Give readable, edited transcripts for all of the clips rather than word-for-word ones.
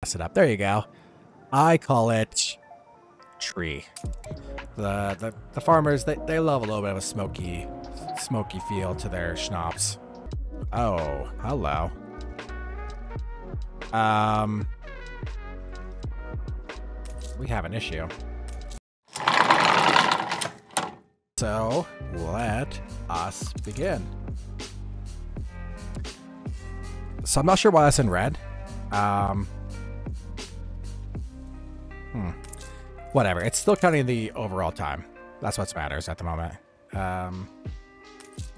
mess it up. There you go. I call it tree. The farmers, they love a little bit of a smoky feel to their schnapps. Oh, hello. We have an issue. So let us begin. So I'm not sure why that's in red. Whatever. It's still counting the overall time. That's what matters at the moment. I'm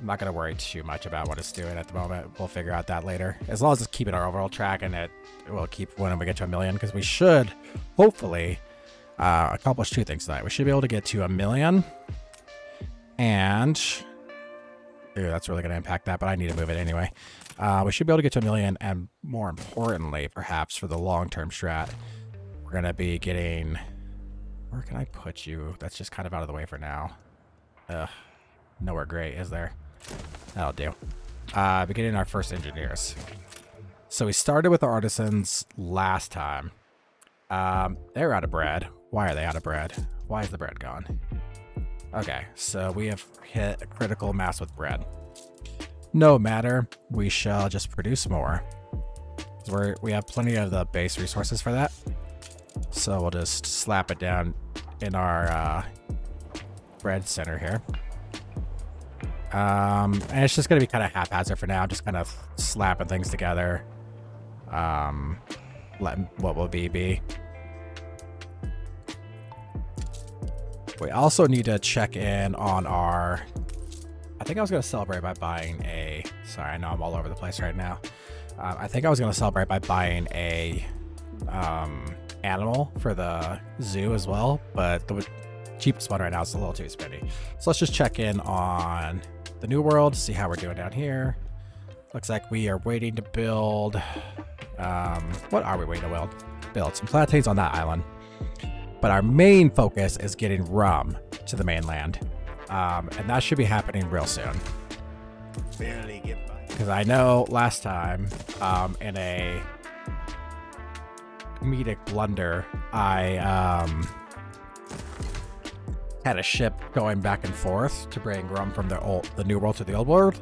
not going to worry too much about what it's doing at the moment. We'll figure out that later. As long as it's keeping our overall track, and it will keep when we get to 1 million, because we should hopefully accomplish 2 things tonight. We should be able to get to 1 million, and that's really going to impact that, but I need to move it anyway. We should be able to get to 1 million, and more importantly, perhaps for the long-term strat, we're going to be getting... Where can I put you? That's just kind of out of the way for now. Nowhere great, is there? That'll do. Beginning our first engineers. So we started with the artisans last time. They're out of bread. Why are they out of bread? Why is the bread gone? Okay, so we have hit a critical mass with bread. No matter, we shall just produce more. We have plenty of the base resources for that. So we'll just slap it down in our bread center here. And it's just going to be kind of haphazard for now, just kind of slapping things together. Letting what will be. We also need to check in on our... I think I was going to celebrate by buying a... Sorry, I know I'm all over the place right now. I think I was going to celebrate by buying a animal for the zoo as well, but the cheapest one right now is a little too spendy. So let's just check in on the new world, see how we're doing down here. Looks like we are waiting to build... what are we waiting to build? Some plantains on that island. But our main focus is getting rum to the mainland. And that should be happening real soon. Because I know last time, in a comedic blunder, I had a ship going back and forth to bring rum from the new world to the old world,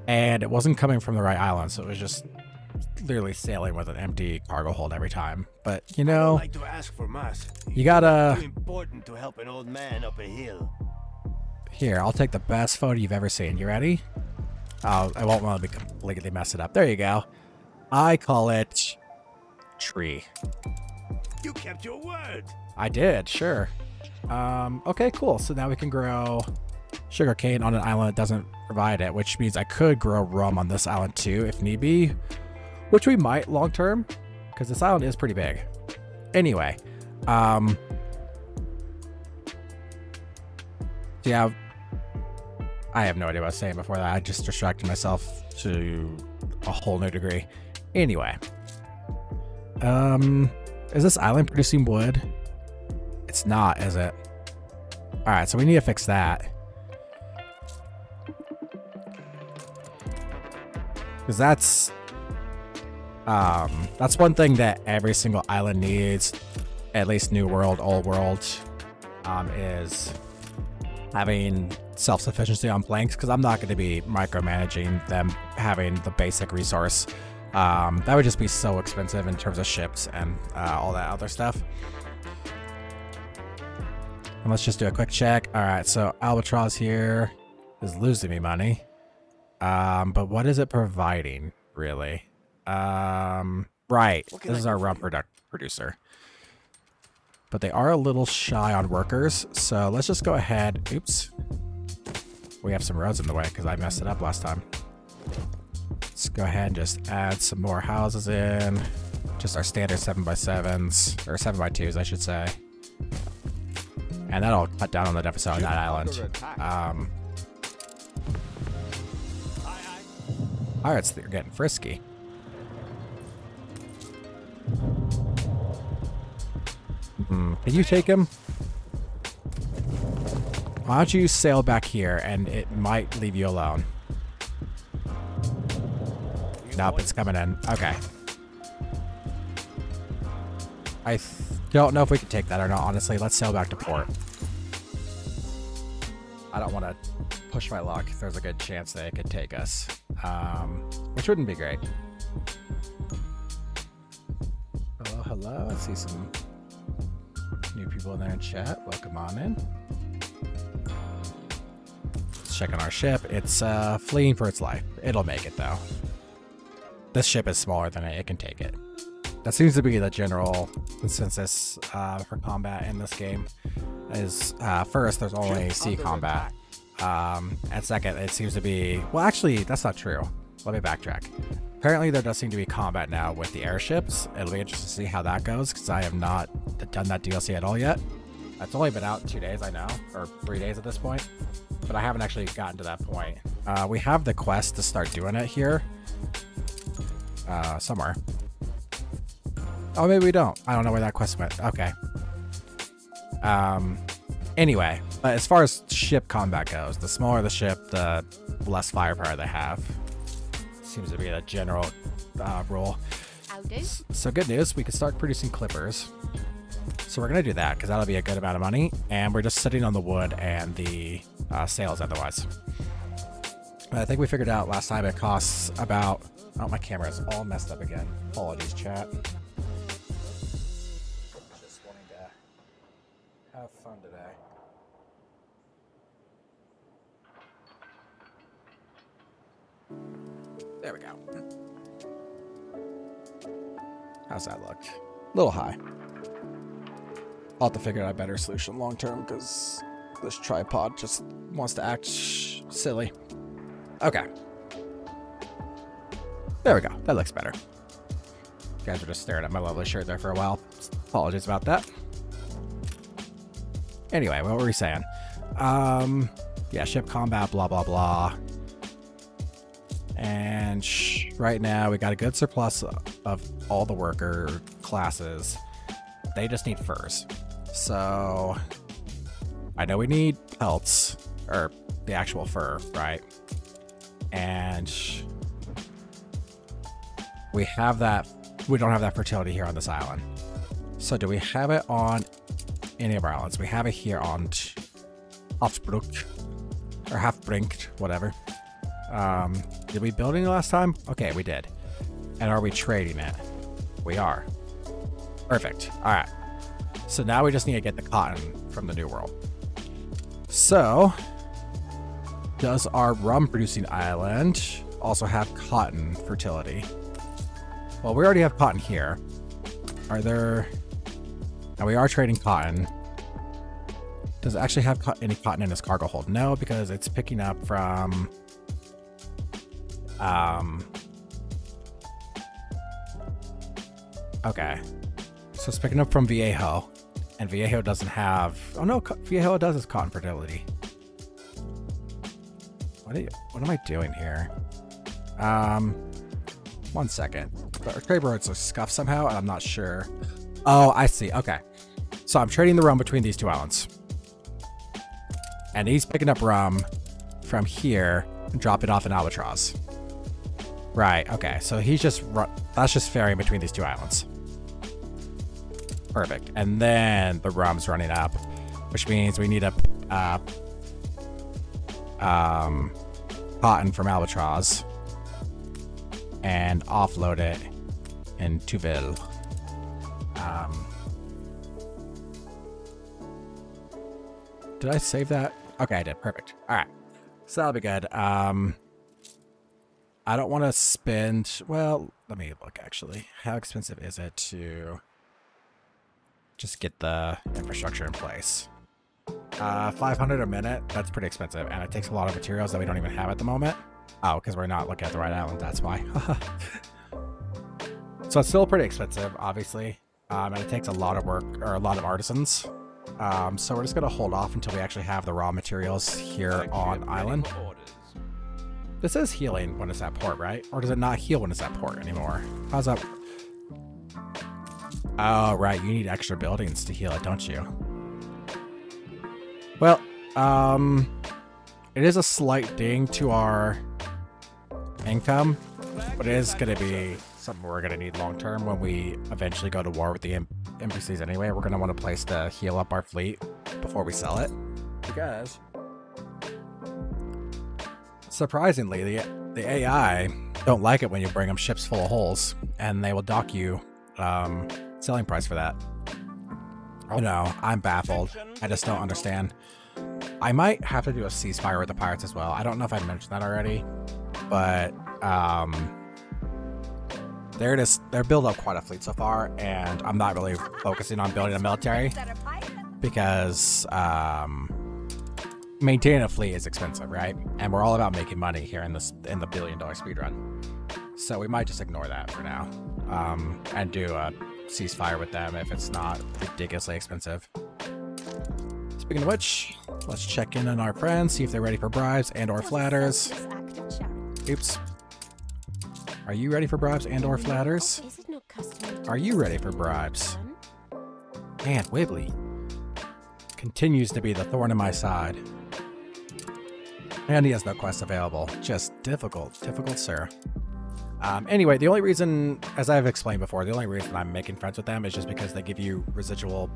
and it wasn't coming from the right island, so it was just literally sailing with an empty cargo hold every time. But you know, like to ask for mass. You gotta... Too important to help an old man up a hill. Here, I'll take the best photo you've ever seen. You ready? Oh, I won't want to completely mess it up. There you go. I call it tree. You kept your word. I did, sure. Okay, cool. So now we can grow sugarcane on an island that doesn't provide it, which means I could grow rum on this island too, if need be, which we might long term, because this island is pretty big. Anyway, yeah, I have no idea what I was saying before that. I just distracted myself to a whole new degree. Anyway, is this island producing wood? It's not, is it? All right, so we need to fix that. Because that's one thing that every single island needs, at least New World, Old World, is having self-sufficiency on planks, because I'm not going to be micromanaging them having the basic resource. That would just be so expensive in terms of ships and all that other stuff. And let's just do a quick check. All right, so Albatross here is losing me money. But what is it providing, really? Right, this is our rum producer. But they are a little shy on workers, so let's just go ahead. Oops. We have some roads in the way because I messed it up last time. Let's go ahead and just add some more houses in. Just our standard 7x7s, or 7x2s, I should say. And that'll cut down on the deficit on that island. Pirates, they're getting frisky. Can you take him? Why don't you sail back here, and it might leave you alone. Nope, it's coming in. Okay. I don't know if we can take that or not, honestly. Let's sail back to port. I don't want to push my luck. There's a good chance that it could take us, which wouldn't be great. Hello, hello. I see some new people in there in chat. Welcome on in. Let's check on our ship. It's fleeing for its life. It'll make it, though. This ship is smaller than it. It can take it. That seems to be the general consensus for combat in this game. Is first, there's only sea combat. And second, it seems to be... Well, actually, that's not true. Let me backtrack. Apparently, there does seem to be combat now with the airships. It'll be interesting to see how that goes, because I have not done that DLC at all yet. It's only been out 2 days, I know, or 3 days at this point. But I haven't actually gotten to that point. We have the quest to start doing it here. Somewhere. Oh, maybe we don't. I don't know where that quest went. Okay. Anyway, as far as ship combat goes, the smaller the ship, the less firepower they have. Seems to be the general rule. So good news, we can start producing clippers. So we're going to do that, because that'll be a good amount of money. And we're just sitting on the wood and the sails otherwise. I think we figured out last time it costs about... Oh, my camera is all messed up again. Apologies, chat. Just wanting to have fun today. There we go. How's that look? A little high. I'll have to figure out a better solution long term, because this tripod just wants to act silly. Okay. There we go. That looks better. You guys were just staring at my lovely shirt there for a while. Apologies about that. Anyway, what were we saying? Yeah, ship combat, blah, blah, blah. And right now, we got a good surplus of all the worker classes. They just need furs. So, I know we need pelts, or the actual fur, right? And we have that. We don't have that fertility here on this island. So do we have it on any of our islands? We have it here on Hafbruk, or Hafbrink, whatever. Did we build any last time? Okay, we did. And are we trading it? We are. Perfect. All right. So now we just need to get the cotton from the New World. So, does our rum producing island also have cotton fertility? Well, we already have cotton here. Are there... And we are trading cotton. Does it actually have any cotton in its cargo hold? No, because it's picking up from... Okay. So it's picking up from Viejo. And Viejo doesn't have... Oh no, Viejo does has cotton fertility. What am I doing here? 1 second. The trade roads are scuffed somehow, and I'm not sure. Oh, I see. Okay. So I'm trading the rum between these two islands. And he's picking up rum from here and dropping it off in Albatross. Right, okay. So he's just... That's just ferrying between these two islands. Perfect. And then the rum's running up, which means we need a cotton from Albatross and offload it in Tuville. Did I save that? Okay, I did. Perfect. All right. So that'll be good. I don't want to spend... Well, let me look, actually. How expensive is it to just get the infrastructure in place? 500 a minute. That's pretty expensive, and it takes a lot of materials that we don't even have at the moment. Oh, because we're not looking at the right island. That's why. So it's still pretty expensive, obviously, and it takes a lot of work, or a lot of artisans. So we're just gonna hold off until we actually have the raw materials here on island. This is healing when it's at port, right? Or does it not heal when it's at port anymore? How's that? Oh, right. You need extra buildings to heal it, don't you? Well, it is a slight ding to our income, but it is going to be something we're gonna need long term when we eventually go to war with the NPCs anyway. We're gonna want a place to heal up our fleet before we sell it. Because surprisingly, the AI don't like it when you bring them ships full of holes, and they will dock you selling price for that. Oh no, I'm baffled. I just don't understand. I might have to do a ceasefire with the pirates as well. I don't know if I mentioned that already, but they're built up quite a fleet so far, and I'm not really focusing on building a military because maintaining a fleet is expensive, right? And we're all about making money here in the $1 billion speedrun. So we might just ignore that for now, and do a ceasefire with them if it's not ridiculously expensive. Speaking of which, let's check in on our friends, see if they're ready for bribes and or flatters. Oops. Are you ready for bribes and or flatters? Are you ready for bribes? And Wibbly continues to be the thorn in my side. And he has no quests available. Just difficult, sir. Anyway, the only reason, as I've explained before, the only reason I'm making friends with them is just because they give you residual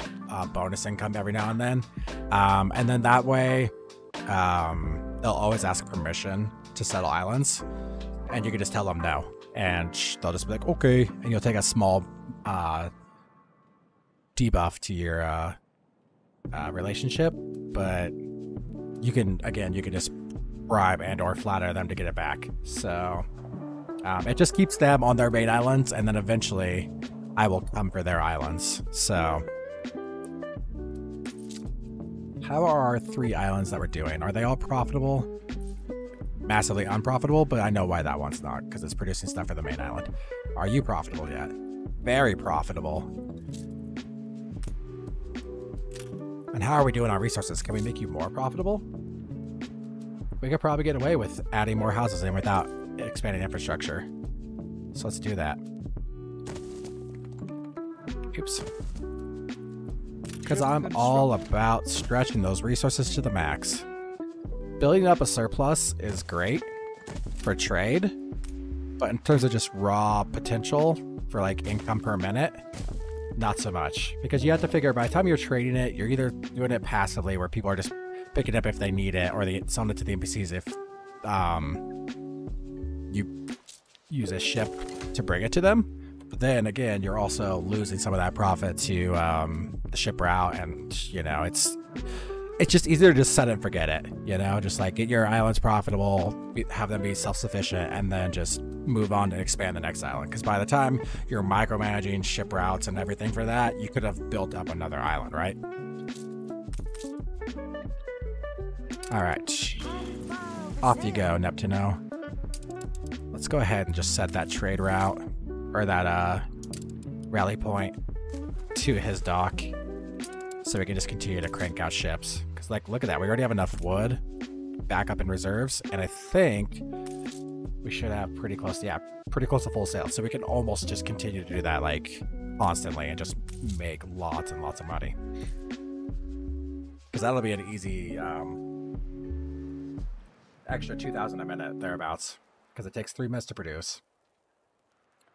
bonus income every now and then. And then that way, they'll always ask permission to settle islands. And you can just tell them no. And they'll just be like, okay. And you'll take a small debuff to your relationship. But you can just bribe and or flatter them to get it back. So it just keeps them on their main islands, and then eventually I will come for their islands. So how are our 3 islands that we're doing? Are they all profitable? Massively unprofitable, but I know why that one's not, because it's producing stuff for the main island. Are you profitable yet? Very profitable. And how are we doing on resources? Can we make you more profitable? We could probably get away with adding more houses in without expanding infrastructure. So let's do that. Oops. Because I'm all about stretching those resources to the max. Building up a surplus is great for trade, but in terms of just raw potential for like income per minute, not so much. Because you have to figure by the time you're trading it, you're either doing it passively where people are just picking it up if they need it, or they sell it to the NPCs if you use a ship to bring it to them. But then again, you're also losing some of that profit to the ship route, and you know, it's just easier to just set it and forget it, you know, just like get your islands profitable, have them be self-sufficient, and then just move on to expand the next island. Because by the time you're micromanaging ship routes and everything for that, you could have built up another island, right? All right, off you go, Neptuno. Let's go ahead and just set that trade route, or that rally point, to his dock, so we can just continue to crank out ships. Because, like, look at that, we already have enough wood back up in reserves, and I think we should have pretty close to full sail. So we can almost just continue to do that, like, constantly, and just make lots and lots of money. Because that'll be an easy extra 2,000 a minute, thereabouts. Because it takes 3 minutes to produce.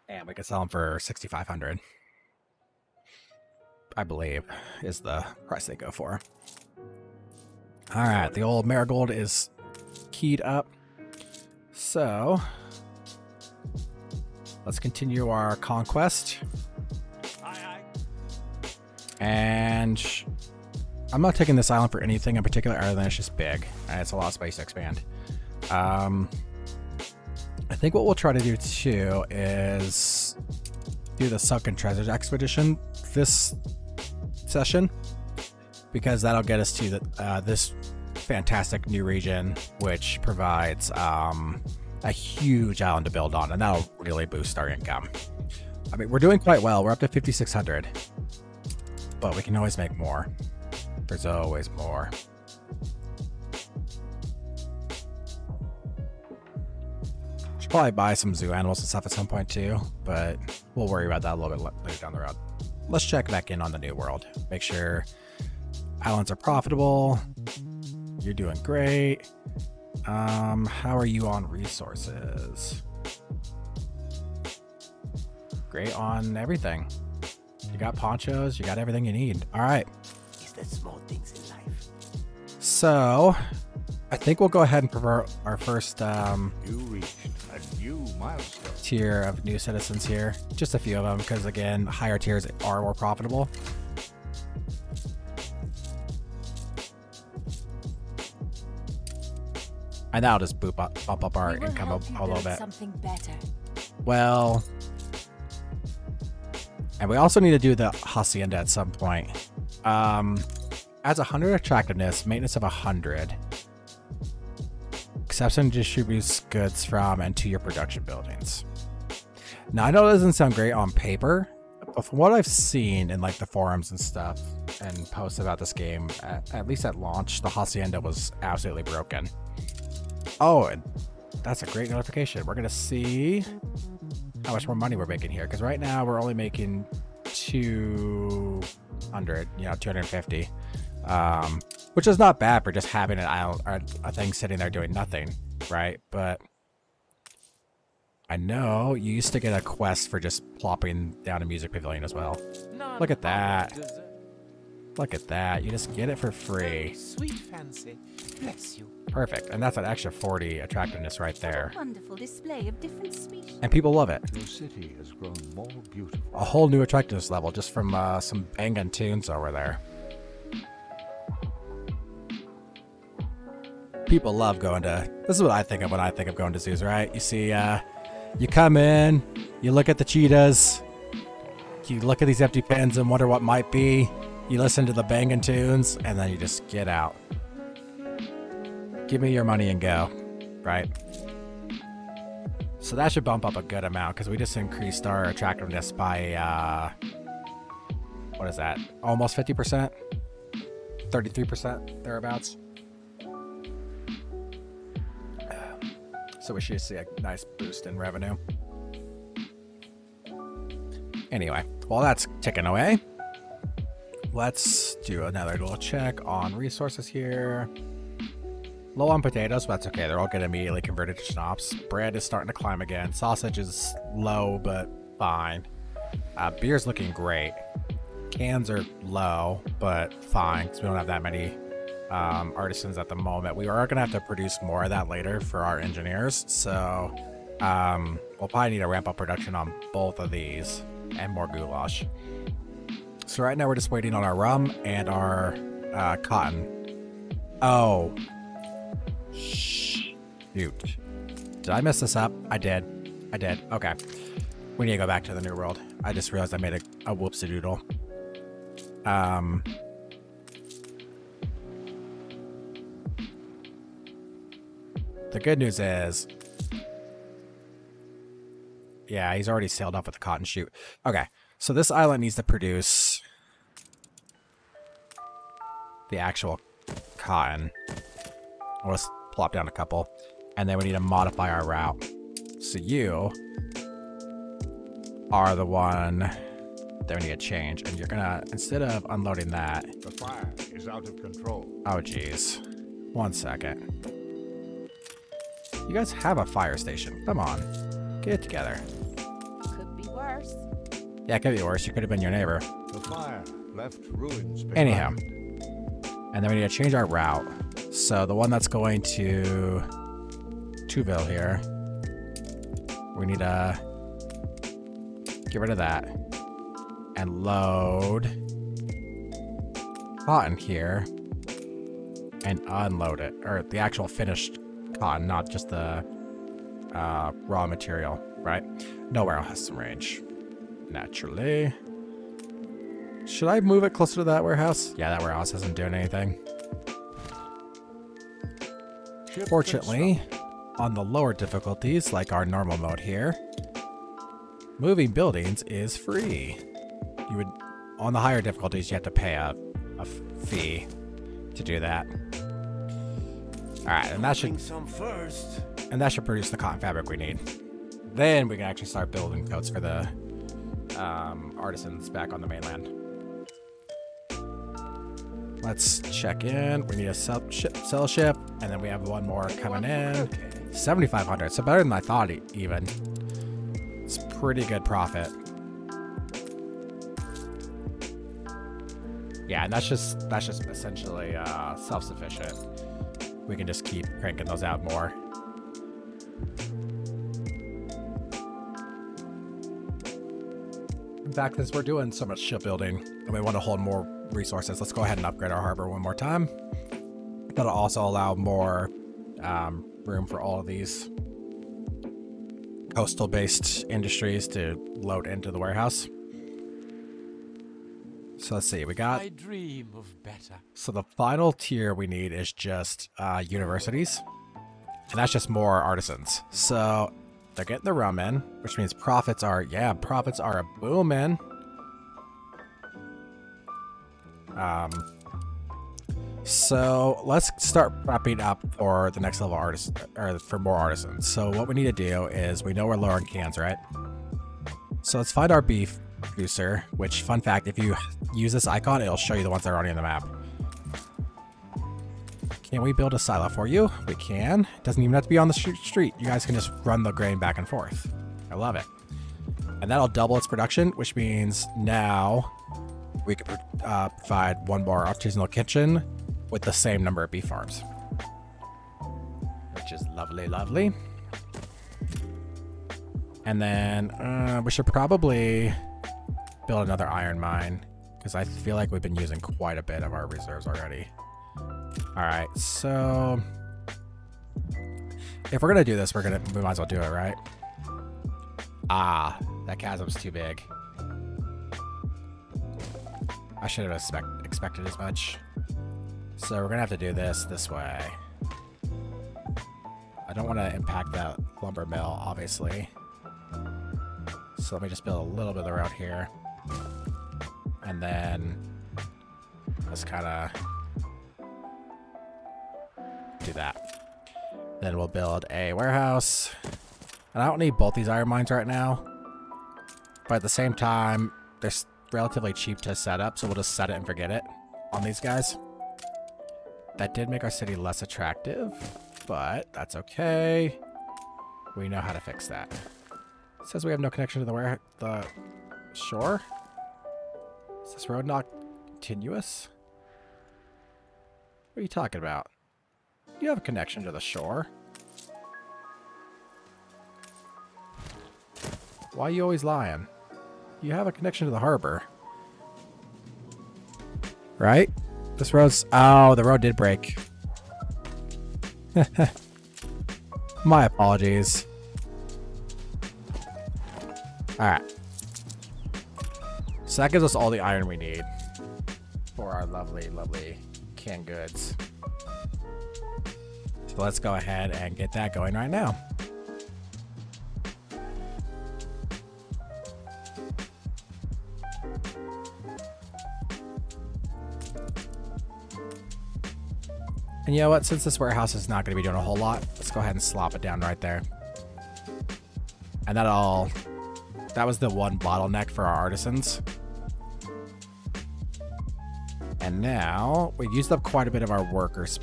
And we can sell them for 6,500. I believe is the price they go for. All right, the old marigold is keyed up. So let's continue our conquest. And I'm not taking this island for anything in particular other than it's just big and it's a lot of space to expand. I think what we'll try to do too is do the Sunken Treasures expedition this session, because that'll get us to the, this fantastic new region, which provides a huge island to build on, and that'll really boost our income. I mean, we're doing quite well. We're up to 5,600, but we can always make more. There's always more. Should probably buy some zoo animals and stuff at some point too, but we'll worry about that a little bit later down the road. Let's check back in on the new world. Make sure islands are profitable. You're doing great. How are you on resources? great on everything. You got ponchos, you got everything you need. All right. It's the small things in life. So, I think we'll go ahead and convert our first You reached a new milestone. tier of new citizens here. Just a few of them, because again, higher tiers are more profitable. And that'll just bump up our income a little bit. Something better. Well, and we also need to do the hacienda at some point. Adds 100 attractiveness, maintenance of 100. Accepts and distributes goods from and to your production buildings. Now, I know it doesn't sound great on paper, but from what I've seen in like the forums and stuff and posts about this game, at least at launch, the hacienda was absolutely broken. Oh, and that's a great notification. We're gonna see how much more money we're making here, because right now we're only making 200, 250, which is not bad for just having an island or a thing sitting there doing nothing, right? But I know you used to get a quest for just plopping down a music pavilion as well. Look at that. Look at that. You just get it for free. Sweet fancy. Bless you. Perfect. And that's an extra 40 attractiveness right there. Wonderful display of different species. And people love it. Your city has grown more beautiful. A whole new attractiveness level just from some banging tunes over there. People love going to... This is what I think of when I think of going to zoos, right? You see, you come in, you look at the cheetahs, you look at these empty pens and wonder what might be, you listen to the banging tunes, and then you just get out. Give me your money and go, right? So that should bump up a good amount, because we just increased our attractiveness by, what is that? Almost 50%? 33%, thereabouts. So we should see a nice boost in revenue. Anyway, while that's ticking away, let's do another little check on resources here. Low on potatoes, but that's okay. They're all getting immediately converted to schnapps. Bread is starting to climb again. Sausage is low, but fine. Beer's looking great. Cans are low, but fine, because we don't have that many artisans at the moment. We are going to have to produce more of that later for our engineers, so we'll probably need to ramp up production on both of these and more goulash. So right now we're just waiting on our rum and our cotton. Oh, shoot. Did I mess this up? I did. Okay. We need to go back to the new world. I just realized I made a whoopsie-doodle. The good news is, yeah, he's already sailed off with the cotton shoot. Okay, so this island needs to produce the actual cotton. Let's plop down a couple, and then we need to modify our route. So you are the one that we need to change, and you're gonna, instead of unloading that... The fire is out of control. Oh, geez. 1 second. You guys have a fire station. Come on. Get it together. Could be worse. Yeah, it could be worse. You could have been your neighbor. The fire left ruins behind. Anyhow. And then we need to change our route. So the one that's going to Tuville here, we need to get rid of that and load cotton here and unload it, or the actual finished cotton, not just the raw material, right? No warehouse has some range, naturally. Should I move it closer to that warehouse? Yeah, that warehouse isn't doing anything. Fortunately, on the lower difficulties, like our normal mode here, moving buildings is free. You would, on the higher difficulties, you have to pay a fee to do that. All right, and that should produce the cotton fabric we need. Then we can actually start building coats for the artisans back on the mainland. Let's check in. We need a sell ship, and then we have one more coming in. 7,500, so better than I thought even. It's pretty good profit. Yeah, and that's just essentially self-sufficient. We can just keep cranking those out more. In fact, since we're doing so much shipbuilding and we want to hold more resources, let's go ahead and upgrade our harbor one more time. That'll also allow more room for all of these coastal-based industries to load into the warehouse. So let's see, we got... I dream of better. So the final tier we need is just universities. And that's just more artisans. So they're getting the rum in, which means profits are, yeah, profits are a booming. So let's start prepping up for the next level artist, or for more artisans. So what we need to do is, we know we're low on cans, right? So let's find our beef producer, which, fun fact, if you use this icon, it'll show you the ones that are already on the map. Can we build a silo for you? We can. It doesn't even have to be on the street. You guys can just run the grain back and forth. I love it. And that'll double its production, which means now we can provide one more artisanal kitchen with the same number of beef farms. Which is lovely, lovely. And then we should probably build another iron mine, because I feel like we've been using quite a bit of our reserves already. Alright, so if we're gonna do this, we might as well do it, right? Ah, that chasm's too big. I should have expected as much. So we're gonna have to do this way. I don't want to impact that lumber mill, obviously. So let me just build a little bit of the road here. And then just kind of do that. Then we'll build a warehouse. And I don't need both these iron mines right now. But at the same time, they're relatively cheap to set up, so we'll just set it and forget it on these guys. That did make our city less attractive, but that's okay. We know how to fix that. It says we have no connection to the shore. Is this road not continuous? What are you talking about? You have a connection to the shore. Why are you always lying? You have a connection to the harbor. Right? This road's... Oh, the road did break. My apologies. Alright. So that gives us all the iron we need for our lovely, lovely canned goods. So let's go ahead and get that going right now. And you know what? Since this warehouse is not going to be doing a whole lot, let's go ahead and slop it down right there. And that was the one bottleneck for our artisans. And now we've used up quite a bit of our workforce.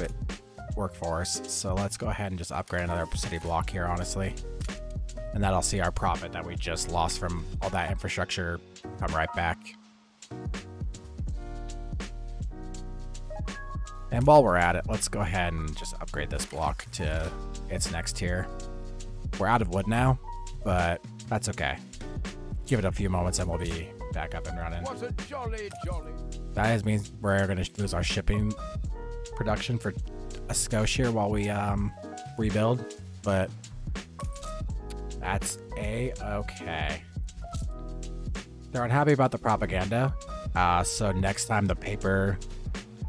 So let's go ahead and just upgrade another city block here, honestly. And that'll see our profit that we just lost from all that infrastructure come right back. And while we're at it, let's go ahead and just upgrade this block to its next tier. We're out of wood now, but that's okay. Give it a few moments and we'll be back up and running. What a jolly. That means we're going to lose our shipping production for a skosh here while we rebuild, but that's a-okay. They're unhappy about the propaganda, so next time the paper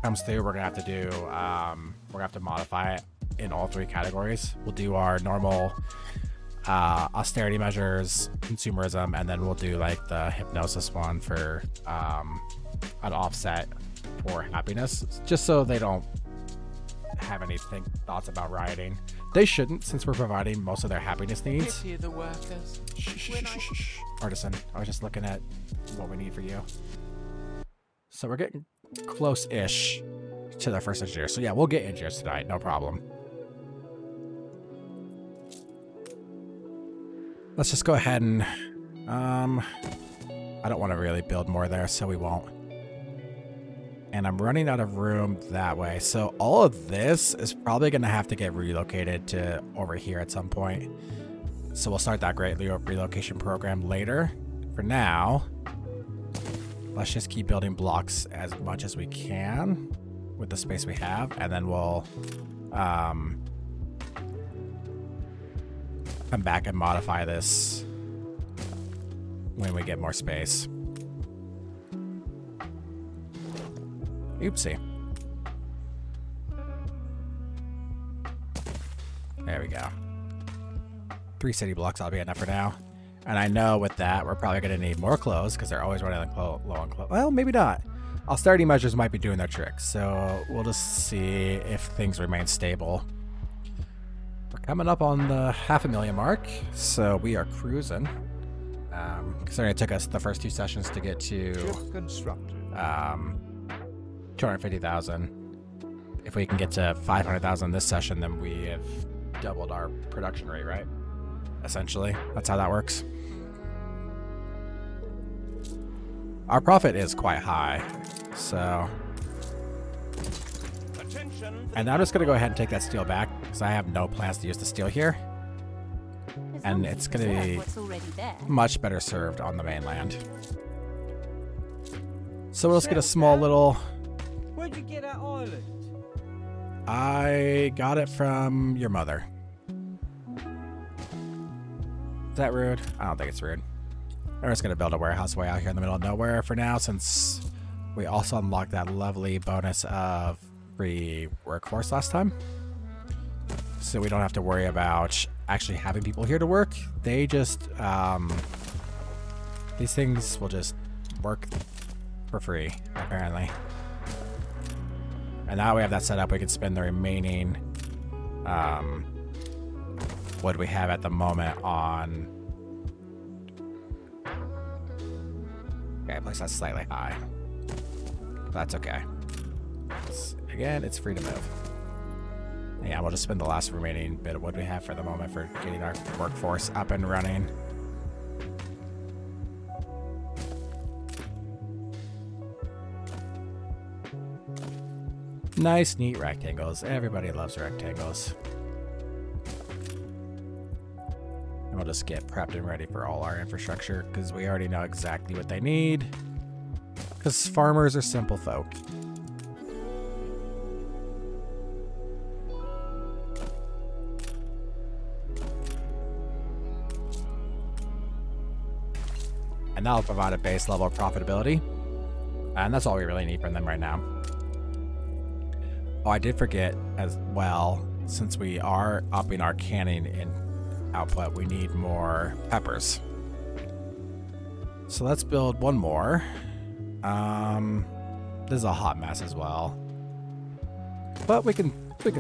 comes through, we're gonna have to do we're gonna have to modify it in all three categories. We'll do our normal austerity measures, consumerism, and then we'll do like the hypnosis one for an offset for happiness, just so they don't have any thoughts about rioting. They shouldn't, since we're providing most of their happiness needs. Pity the workers. Shh. Artisan, I was just looking at what we need for you. So we're getting close-ish to the first engineer. So yeah, we'll get engineers tonight, no problem. Let's just go ahead and I don't want to really build more there, so we won't. And I'm running out of room that way. So all of this is probably going to have to get relocated to over here at some point. So we'll start that great relocation program later. For now, let's just keep building blocks as much as we can with the space we have. And then we'll come back and modify this when we get more space. Oopsie. There we go. 3 city blocks, I'll be enough for now. And I know with that, we're probably going to need more clothes because they're always running low on clothes. Well, maybe not. Austerity measures might be doing their trick. So we'll just see if things remain stable. We're coming up on the 500,000 mark. So we are cruising. Considering it took us the first 2 sessions to get to 250,000. If we can get to 500,000 this session, then we have doubled our production rate, right? Essentially, that's how that works. Our profit is quite high, so. And I'm just gonna go ahead and take that steel back because I have no plans to use the steel here. And it's gonna be much better served on the mainland. So we'll just get a small little. Where'd you get that island? I got it from your mother. Is that rude? I don't think it's rude. We're just going to build a warehouse way out here in the middle of nowhere for now, since we also unlocked that lovely bonus of free workforce last time. So we don't have to worry about actually having people here to work. They just, these things will just work for free, apparently. And now we have that set up, we can spend the remaining wood we have at the moment on... Okay, place that's slightly high. That's okay. Again, it's free to move. Yeah, we'll just spend the last remaining bit of wood we have for the moment for getting our workforce up and running. Nice, neat rectangles. Everybody loves rectangles. And we'll just get prepped and ready for all our infrastructure because we already know exactly what they need. Because farmers are simple folk. And that'll provide a base level of profitability. And that's all we really need from them right now. Oh, I did forget as well, since we are upping our canning in output, we need more peppers. So let's build one more. This is a hot mess as well. But we can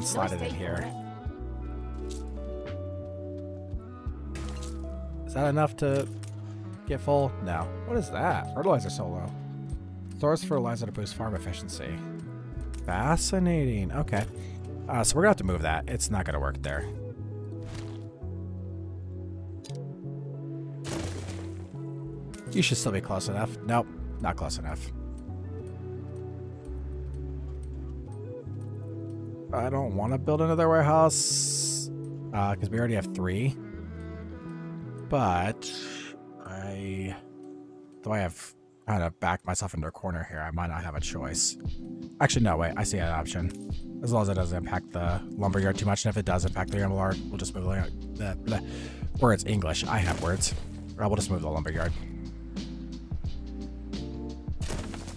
slide it in here. Is that enough to get full? No. What is that? Fertilizer so low. Source fertilizer to boost farm efficiency. Fascinating. Okay. So we're gonna have to move that. It's not gonna work there. You should still be close enough. Nope, not close enough. I don't want to build another warehouse because we already have 3. But though I have kind of backed myself into a corner here, I might not have a choice. Actually, no, wait, I see an option. As long as it doesn't impact the lumberyard too much, and if it does impact the lumberyard, we'll just move the words English. I have words. We'll just move the lumberyard.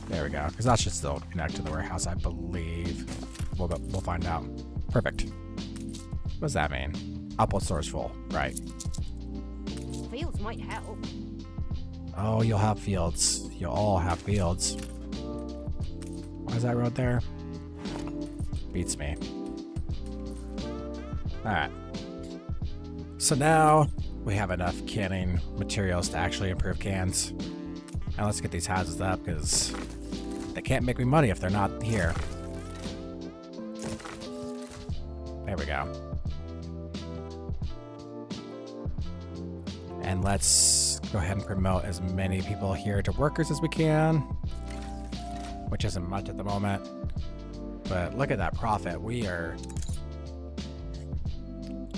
There we go, because that should still connect to the warehouse, I believe. We'll find out. Perfect. What does that mean? Output storage full, right? Fields might help. Oh, you'll have fields. You'll all have fields. Why is that road there? Beats me. Alright. So now we have enough canning materials to actually improve cans. Now let's get these houses up because they can't make me money if they're not here. There we go. And let's go ahead and promote as many people here to workers as we can. which isn't much at the moment. But look at that profit. We are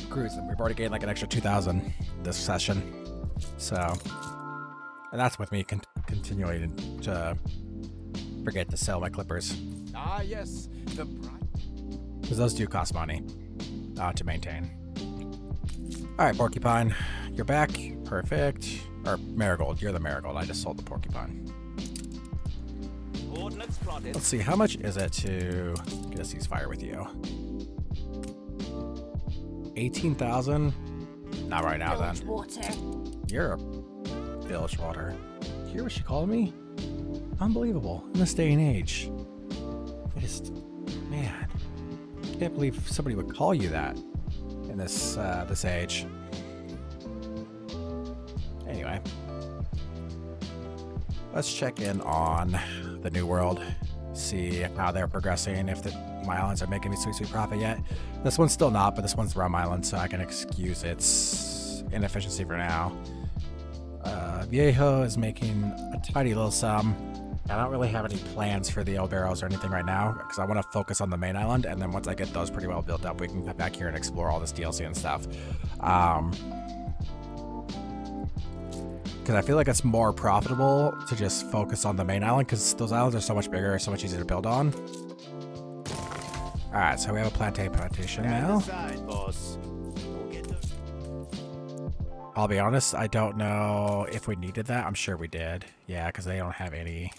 cruising. We've already gained like an extra 2,000 this session. So, and that's with me continuing to forget to sell my clippers. Ah, yes, the bright. Because those do cost money to maintain. Alright, Porcupine, you're back. Perfect. Or Marigold, you're the Marigold. I just sold the Porcupine. Coordinates plotted. Let's see, how much is it to get a ceasefire with you? 18,000? Not right now, then. Water. You're a bilge water. You hear what she called me? Unbelievable. In this day and age. I just... Man. I can't believe somebody would call you that in this, this age. Anyway. Let's check in on the New World. See how they're progressing, if my islands are making me sweet profit yet. This one's still not, but this one's Rum Island, so I can excuse its inefficiency for now. Viejo is making a tiny little sum. I don't really have any plans for the El Barrows or anything right now, because I want to focus on the main island, and then once I get those pretty well built up, we can come back here and explore all this DLC and stuff. Because I feel like it's more profitable to just focus on the main island, because those islands are so much bigger, so much easier to build on. Alright, so we have a plantation now. I'll be honest, I don't know if we needed that. I'm sure we did. Yeah, because they don't have any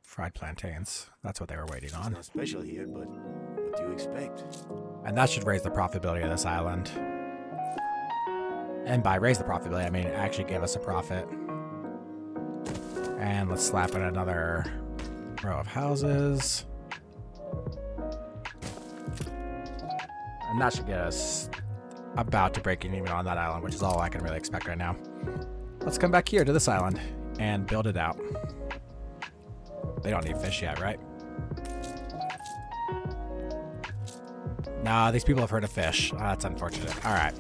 fried plantains. That's what they were waiting on. Not special here, but what do you expect? And that should raise the profitability of this island. And by raise the profitability, I mean actually give us a profit. And let's slap in another row of houses. And that should get us about to breaking even on that island, which is all I can really expect right now. Let's come back here to this island and build it out. They don't need fish yet, right? Nah, these people have heard of fish. That's unfortunate. Alright.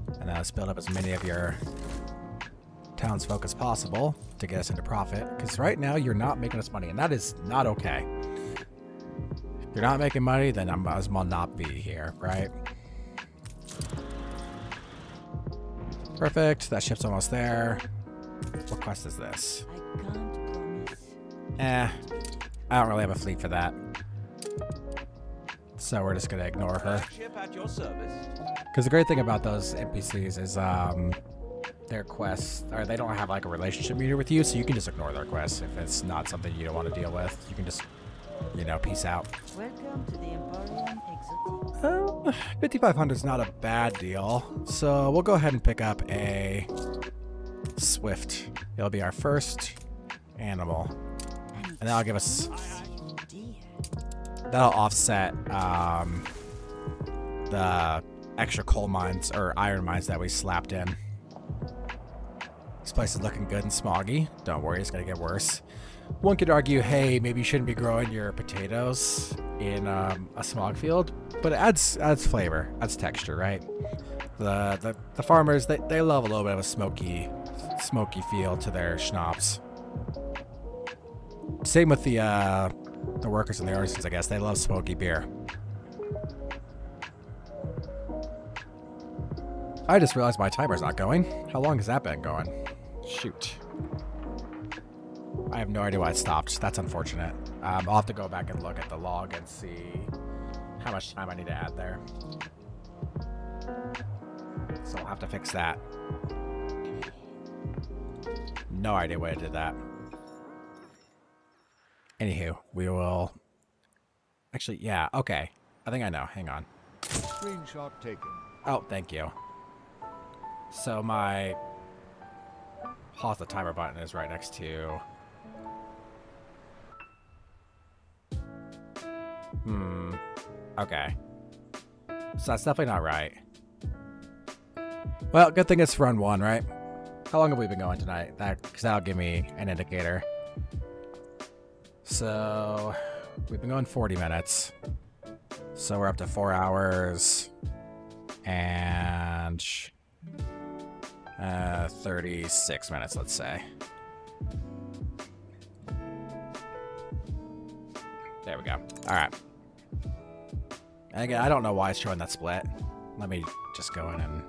And now let's build up as many of your townsfolk as possible to get us into profit. Because right now you're not making us money, and that is not okay. If you're not making money, then I might as well not be here, right? Perfect. That ship's almost there. What quest is this? I can't promise. I don't really have a fleet for that. So we're just gonna ignore her. Ship at your service. Because the great thing about those NPCs is their quests, or they don't have like a relationship meter with you, so you can just ignore their quests if it's not something you don't want to deal with. You can just, you know, peace out. Welcome to the Emporium Exotic. 5,500 is not a bad deal, so we'll go ahead and pick up a Swift. It'll be our first animal, and that'll give us, that'll offset the extra coal mines or iron mines that we slapped in. This place is looking good and smoggy. Don't worry, it's gonna get worse. One could argue, hey, maybe you shouldn't be growing your potatoes in a smog field, but it adds flavor, adds texture, right? The farmers, they love a little bit of a smoky feel to their schnapps. Same with the workers and the artisans, I guess. They love smoky beer. I just realized my timer's not going. How long has that been going? Shoot. I have no idea why it stopped. That's unfortunate. I'll have to go back and look at the log and see how much time I need to add there. So I'll have to fix that. No idea why I did that. Anywho, we will... Actually, yeah, okay. I think I know. Hang on. Screenshot taken. Oh, thank you. So my pause the timer button is right next to... Okay. So that's definitely not right. Well, good thing it's run 1, right? How long have we been going tonight? Because that'll give me an indicator. So we've been going 40 minutes. So we're up to 4 hours and 36 minutes, let's say. There we go. All right. And again, I don't know why it's showing that split. Let me just go in and...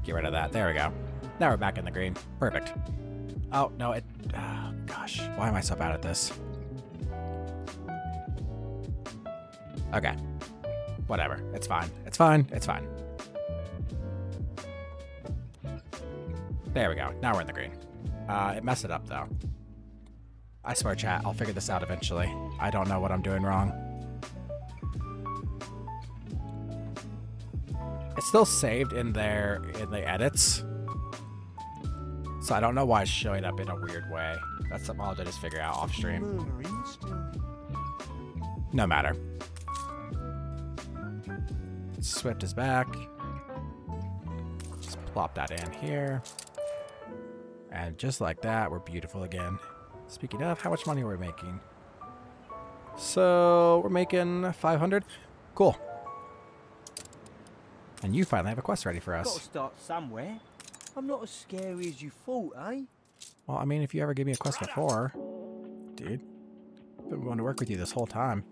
get rid of that. There we go. Now we're back in the green. Perfect. Oh, no, it... Oh, gosh. Why am I so bad at this? Okay. Whatever. It's fine. It's fine. It's fine. There we go. Now we're in the green. It messed it up, though. I swear, chat, I'll figure this out eventually. I don't know what I'm doing wrong. It's still saved in there in the edits. So I don't know why it's showing up in a weird way. That's something I'll just figure out off stream. No matter. Swift is back. Let's plop that in here. And just like that, we're beautiful again. Speaking of, how much money are we making? So we're making 500. Cool. And you finally have a quest ready for us. Gotta start somewhere. I'm not as scary as you thought, eh? Well, I mean, if you ever gave me a quest before, dude, I've been wanting to work with you this whole time.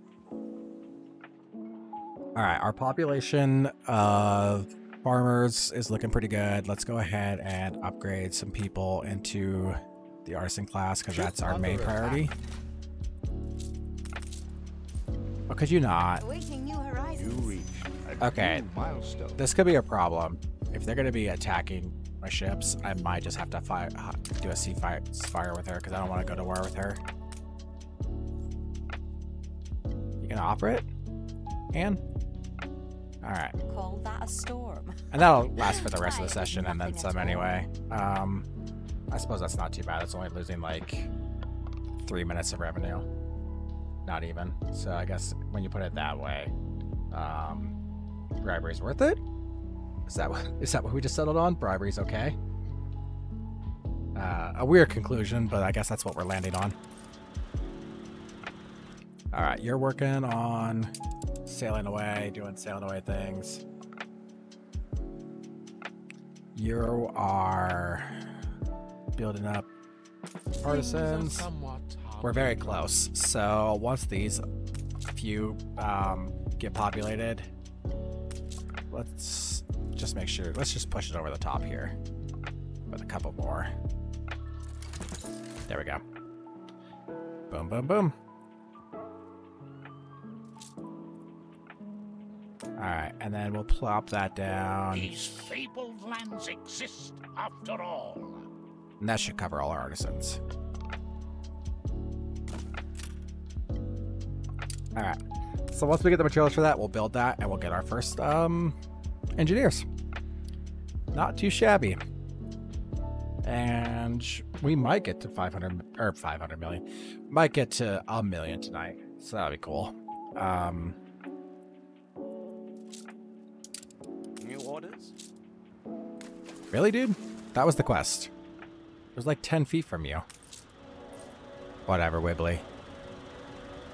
All right, our population of farmers is looking pretty good. Let's go ahead and upgrade some people into the artisan class because that's our main priority. Oh, could you not? Awaiting new horizons. You reach a Okay, new milestone. this could be a problem. If they're going to be attacking my ships, I might just have to do a ceasefire with her because I don't want to go to war with her. You gonna offer it? Anne? Alright. Call that a storm. And that'll last for the rest of the session and then some anyway. I suppose that's not too bad. It's only losing like 3 minutes of revenue. Not even. So I guess when you put it that way, bribery's worth it? Is that what we just settled on? Bribery's okay? A weird conclusion, but I guess that's what we're landing on. Alright, you're working on sailing away, doing sailing away things. You are building up artisans. We're very close. So once these few get populated, let's just make sure. Let's just push it over the top here with a couple more. There we go. Boom, boom, boom. All right, and then we'll plop that down. These fabled lands exist after all. And that should cover all our artisans. All right. So once we get the materials for that, we'll build that and we'll get our first engineers. Not too shabby. And we might get to 500 or 500 million. Might get to 1 million tonight. So that'll be cool. New orders? Really, dude? That was the quest. It was like 10 feet from you. Whatever, Wibbly.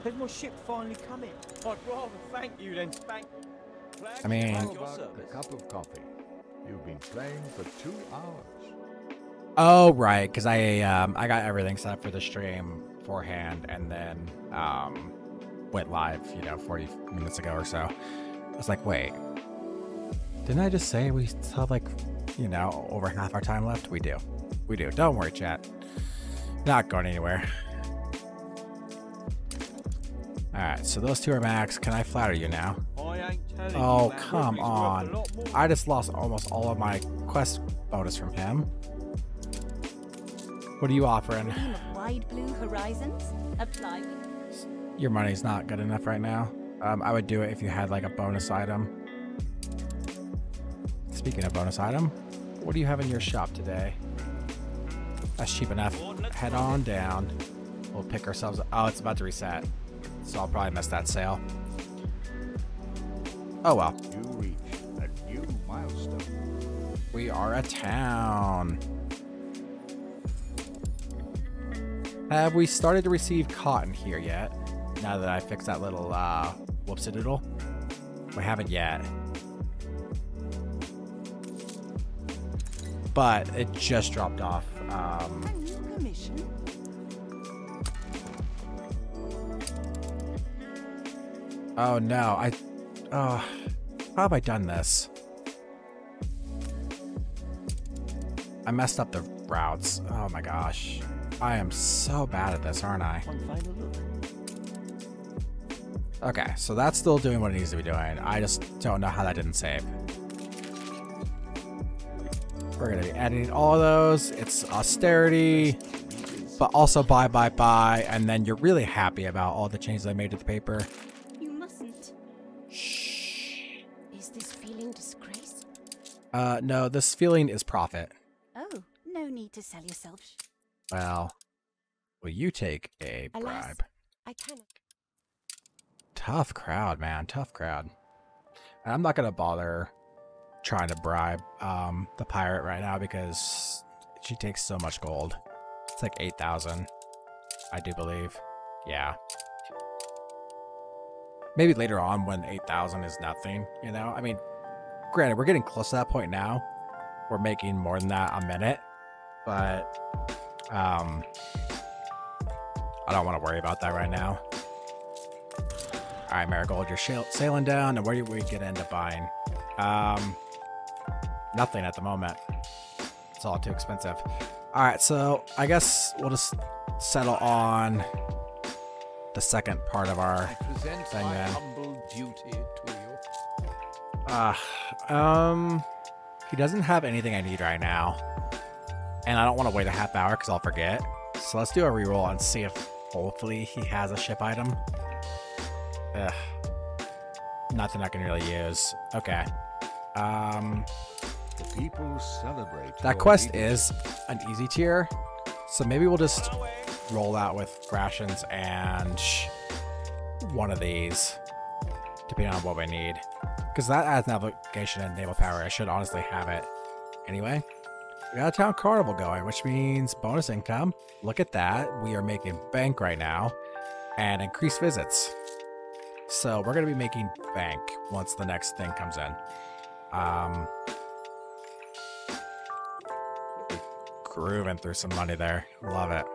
Has my ship finally come in? I'd rather thank you than thank... I mean- How Your about service. a cup of coffee? You've been playing for 2 hours. Oh, right, because I got everything set up for the stream beforehand and then went live, 40 minutes ago or so. I was like, wait, didn't I just say we still have like, over half our time left? We do. We do. Don't worry, chat. Not going anywhere. Alright, so those two are max. Can I flatter you now? I ain't telling you Oh, that come Wibbly's worth a on. lot more. I just lost almost all of my quest bonus from him. What are you offering? Dream of wide blue horizons? Apply with... Your money's not good enough right now. I would do it if you had like a bonus item. Speaking of bonus item, what do you have in your shop today? That's cheap enough. Head on down. We'll pick ourselves up. Oh, it's about to reset. So I'll probably miss that sale. Oh well. You reach a new milestone. We are a town. Have we started to receive cotton here yet? Now that I fixed that little whoopsie-doodle? We haven't yet. but it just dropped off. Commission. Oh no, how have I done this? I messed up the routes. Oh my gosh. I am so bad at this, aren't I? One final look. Okay, so that's still doing what it needs to be doing. I just don't know how that didn't save. We're gonna be editing all of those. It's austerity, but also buy, and then you're really happy about all the changes I made to the paper. You mustn't. Shh. Is this feeling disgrace? No, this feeling is profit. Oh, no need to sell yourself. Well, will you take a Alas, bribe? I cannot. Tough crowd, man. Tough crowd. And I'm not gonna bother trying to bribe the pirate right now because she takes so much gold. It's like 8,000, I do believe. Yeah. Maybe later on when 8,000 is nothing, you know? I mean, granted, we're getting close to that point now. We're making more than that a minute, but I don't want to worry about that right now. All right, Marigold, you're sailing down, and where do we get into buying? Nothing at the moment. It's all too expensive. All right, so I guess we'll just settle on the second part of our Present thing my then. humble duty to you. He doesn't have anything I need right now, and I don't want to wait a half hour because I'll forget. So let's do a reroll and see if hopefully he has a ship item. Ugh. Nothing I can really use. Okay. The people celebrate. That your quest leadership. is an easy tier, so maybe we'll just roll out with rations and one of these, depending on what we need. Because that adds navigation and naval power. I should honestly have it. Anyway, we got a town carnival going, which means bonus income. Look at that. We are making bank right now and increased visits. So we're going to be making bank once the next thing comes in. Grooving through some money there. Love it.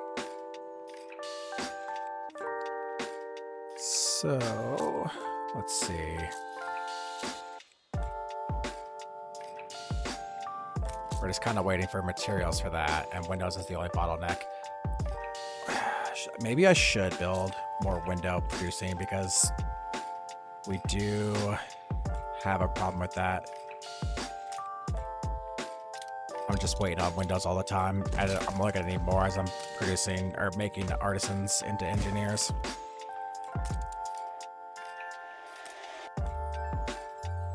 So, let's see. We're just kind of waiting for materials for that, and Windows is the only bottleneck. Maybe I should build more window producing because we do have a problem with that. I'm just waiting on Windows all the time. I'm only going to need more as I'm producing or making artisans into engineers.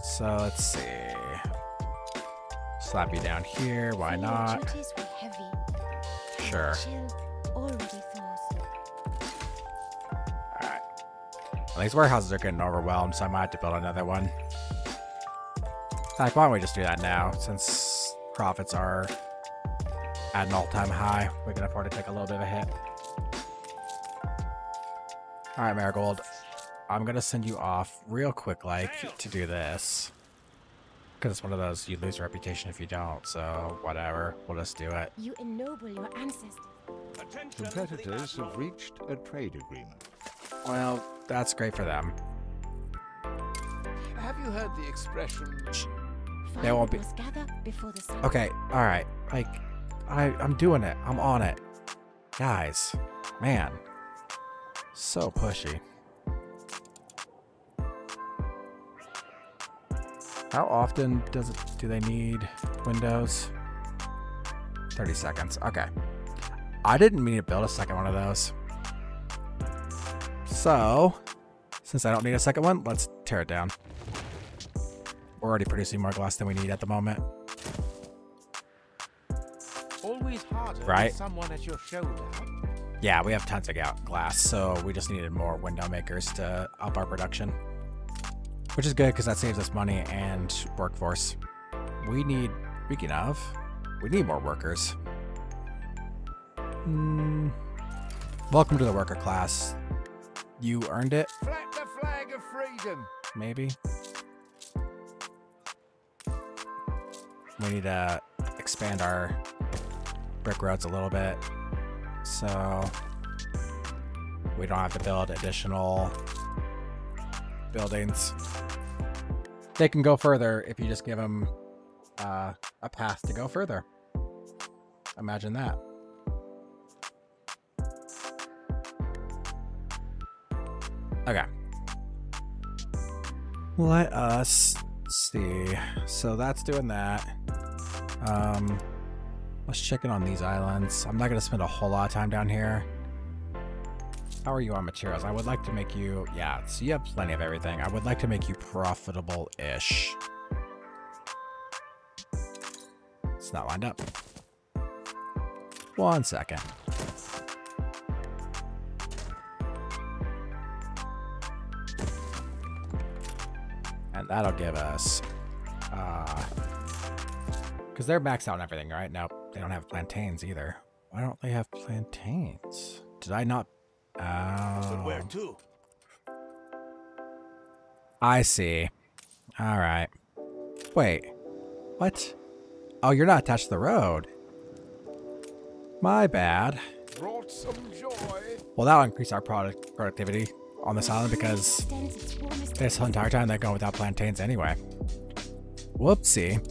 So let's see. Slap you down here. Why not? Duties were heavy. Sure. Chill already thaws. Alright. Well, these warehouses are getting overwhelmed, so I might have to build another one. Heck, why don't we just do that now, since profits are at an all-time high. We can afford to take a little bit of a hit. Alright, Marigold. I'm gonna send you off real quick, like, to do this. Because it's one of those, you lose reputation if you don't, so whatever. We'll just do it. You ennoble your ancestors. Competitors have reached a trade agreement. Well, that's great for them. Have you heard the expression? They won't be- Fire must gather before the sun. Okay, alright. Like, I'm doing it. I'm on it. Guys, man. So pushy. How often do they need Windows? 30 seconds. Okay. I didn't mean to build a second one of those. So, since I don't need a second one, let's tear it down. We're already producing more glass than we need at the moment. Always harder Right. with someone at your shoulder. Yeah, we have tons of glass, so we just needed more window makers to up our production. Which is good because that saves us money and workforce. We need, speaking of, we need more workers. Welcome to the worker class. You earned it, Flap the flag of freedom. maybe. We need to expand our brick roads a little bit, so we don't have to build additional buildings. They can go further if you just give them a path to go further. Imagine that. Okay. Let us see. So that's doing that. Let's check in on these islands. I'm not going to spend a whole lot of time down here. How are you on materials? I would like to make you... Yeah, so you have plenty of everything. I would like to make you profitable-ish. It's not lined up. 1 second. And that'll give us... because they're maxed out on everything, right? Nope, they don't have plantains either. Why don't they have plantains? Did I not... But where to? I see. All right. Wait. What? Oh, you're not attached to the road. My bad. Brought some joy. Well, that'll increase our productivity on this island because this whole entire time they're going without plantains anyway. Whoopsie.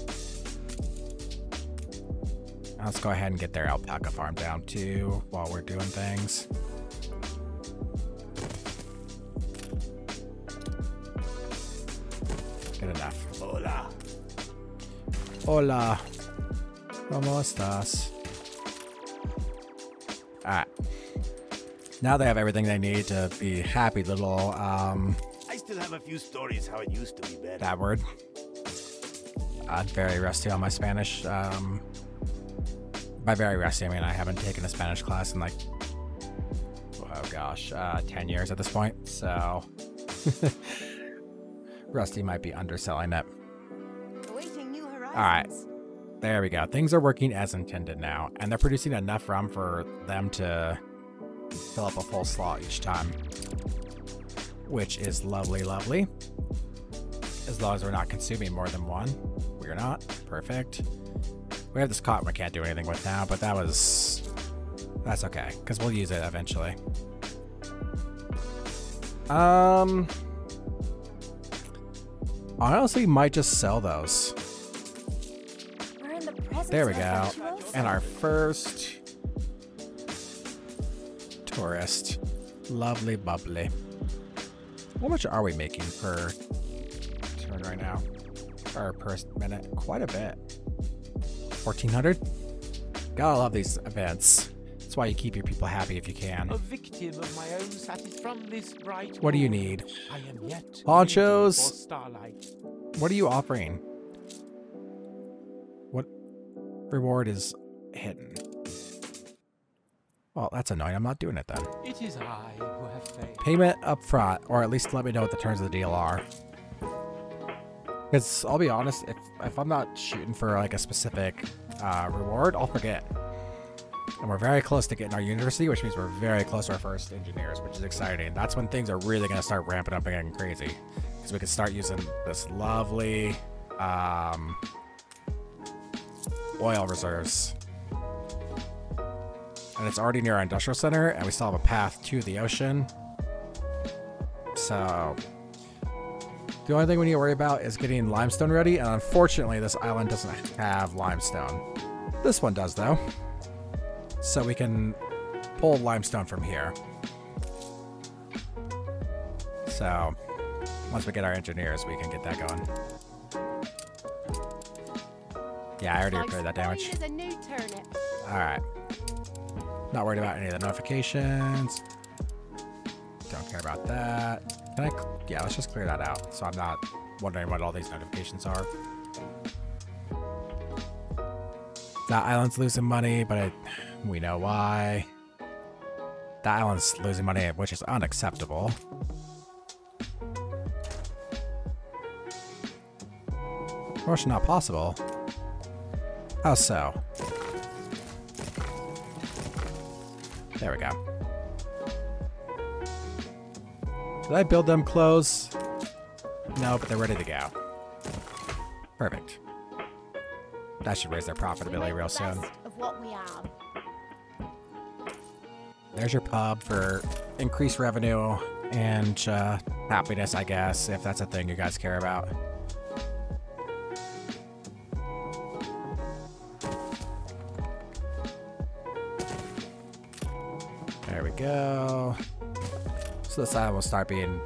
Let's go ahead and get their alpaca farm down too while we're doing things. Good enough. Hola. Hola. ¿Cómo estás? Alright. Now they have everything they need to be happy little, I still have a few stories how it used to be better. that word. I'm very rusty on my Spanish. By very rusty, I mean I haven't taken a Spanish class in like, oh gosh, 10 years at this point, so rusty might be underselling it. Awaiting new horizons. Alright, there we go. Things are working as intended now, and they're producing enough rum for them to fill up a full slot each time, which is lovely, lovely. As long as we're not consuming more than one. We're not. Perfect. We have this cotton we can't do anything with now, but that's okay, because we'll use it eventually. Honestly, might just sell those. We're in the presence There we of go. virtuoso. And our first tourist. Lovely bubbly. How much are we making per turn right now? Or per minute? Quite a bit. 1,400? Gotta love these events. That's why you keep your people happy if you can. A victim of my own satisfaction from this bright What do you morn. need? I am yet Ponchos. waiting for starlight. What are you offering? What reward is hidden? Well, that's annoying. I'm not doing it then. It is I who have failed. Payment up front, or at least let me know what the terms of the deal are. Because I'll be honest, if I'm not shooting for like a specific reward, I'll forget. And we're very close to getting our university, which means we're very close to our first engineers, which is exciting. That's when things are really going to start ramping up and getting crazy. Because we can start using this lovely oil reserves. And it's already near our industrial center, and we still have a path to the ocean. So the only thing we need to worry about is getting limestone ready, and unfortunately this island doesn't have limestone. This one does though. So we can pull limestone from here. So once we get our engineers, we can get that going. Yeah, I already repaired that damage. Is a new turnip. Alright. Not worried about any of the notifications. Don't care about that. Can I? Yeah, let's just clear that out so I'm not wondering what all these notifications are. That island's losing money, but we know why. That island's losing money, which is unacceptable. Or not possible. How so? There we go. Did I build them close? No, but they're ready to go. Perfect. That should raise their profitability real soon. Of what we have. There's your pub for increased revenue and happiness, I guess, if that's a thing you guys care about. There we go. So this island will start being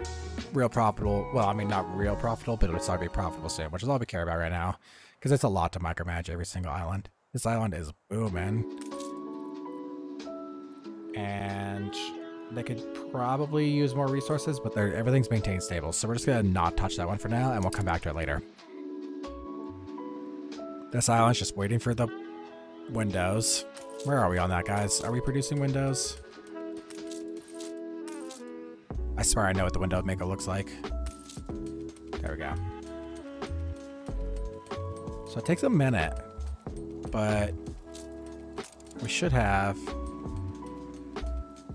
real profitable. Well, I mean, not real profitable, but it'll start being profitable soon, which is all we care about right now. Because it's a lot to micromanage every single island. This island is booming. And they could probably use more resources, but everything's maintained stable. So we're just going to not touch that one for now, and we'll come back to it later. This island's just waiting for the windows. Where are we on that, guys? Are we producing windows? I swear I know what the window maker looks like. There we go. So it takes a minute, but we should have...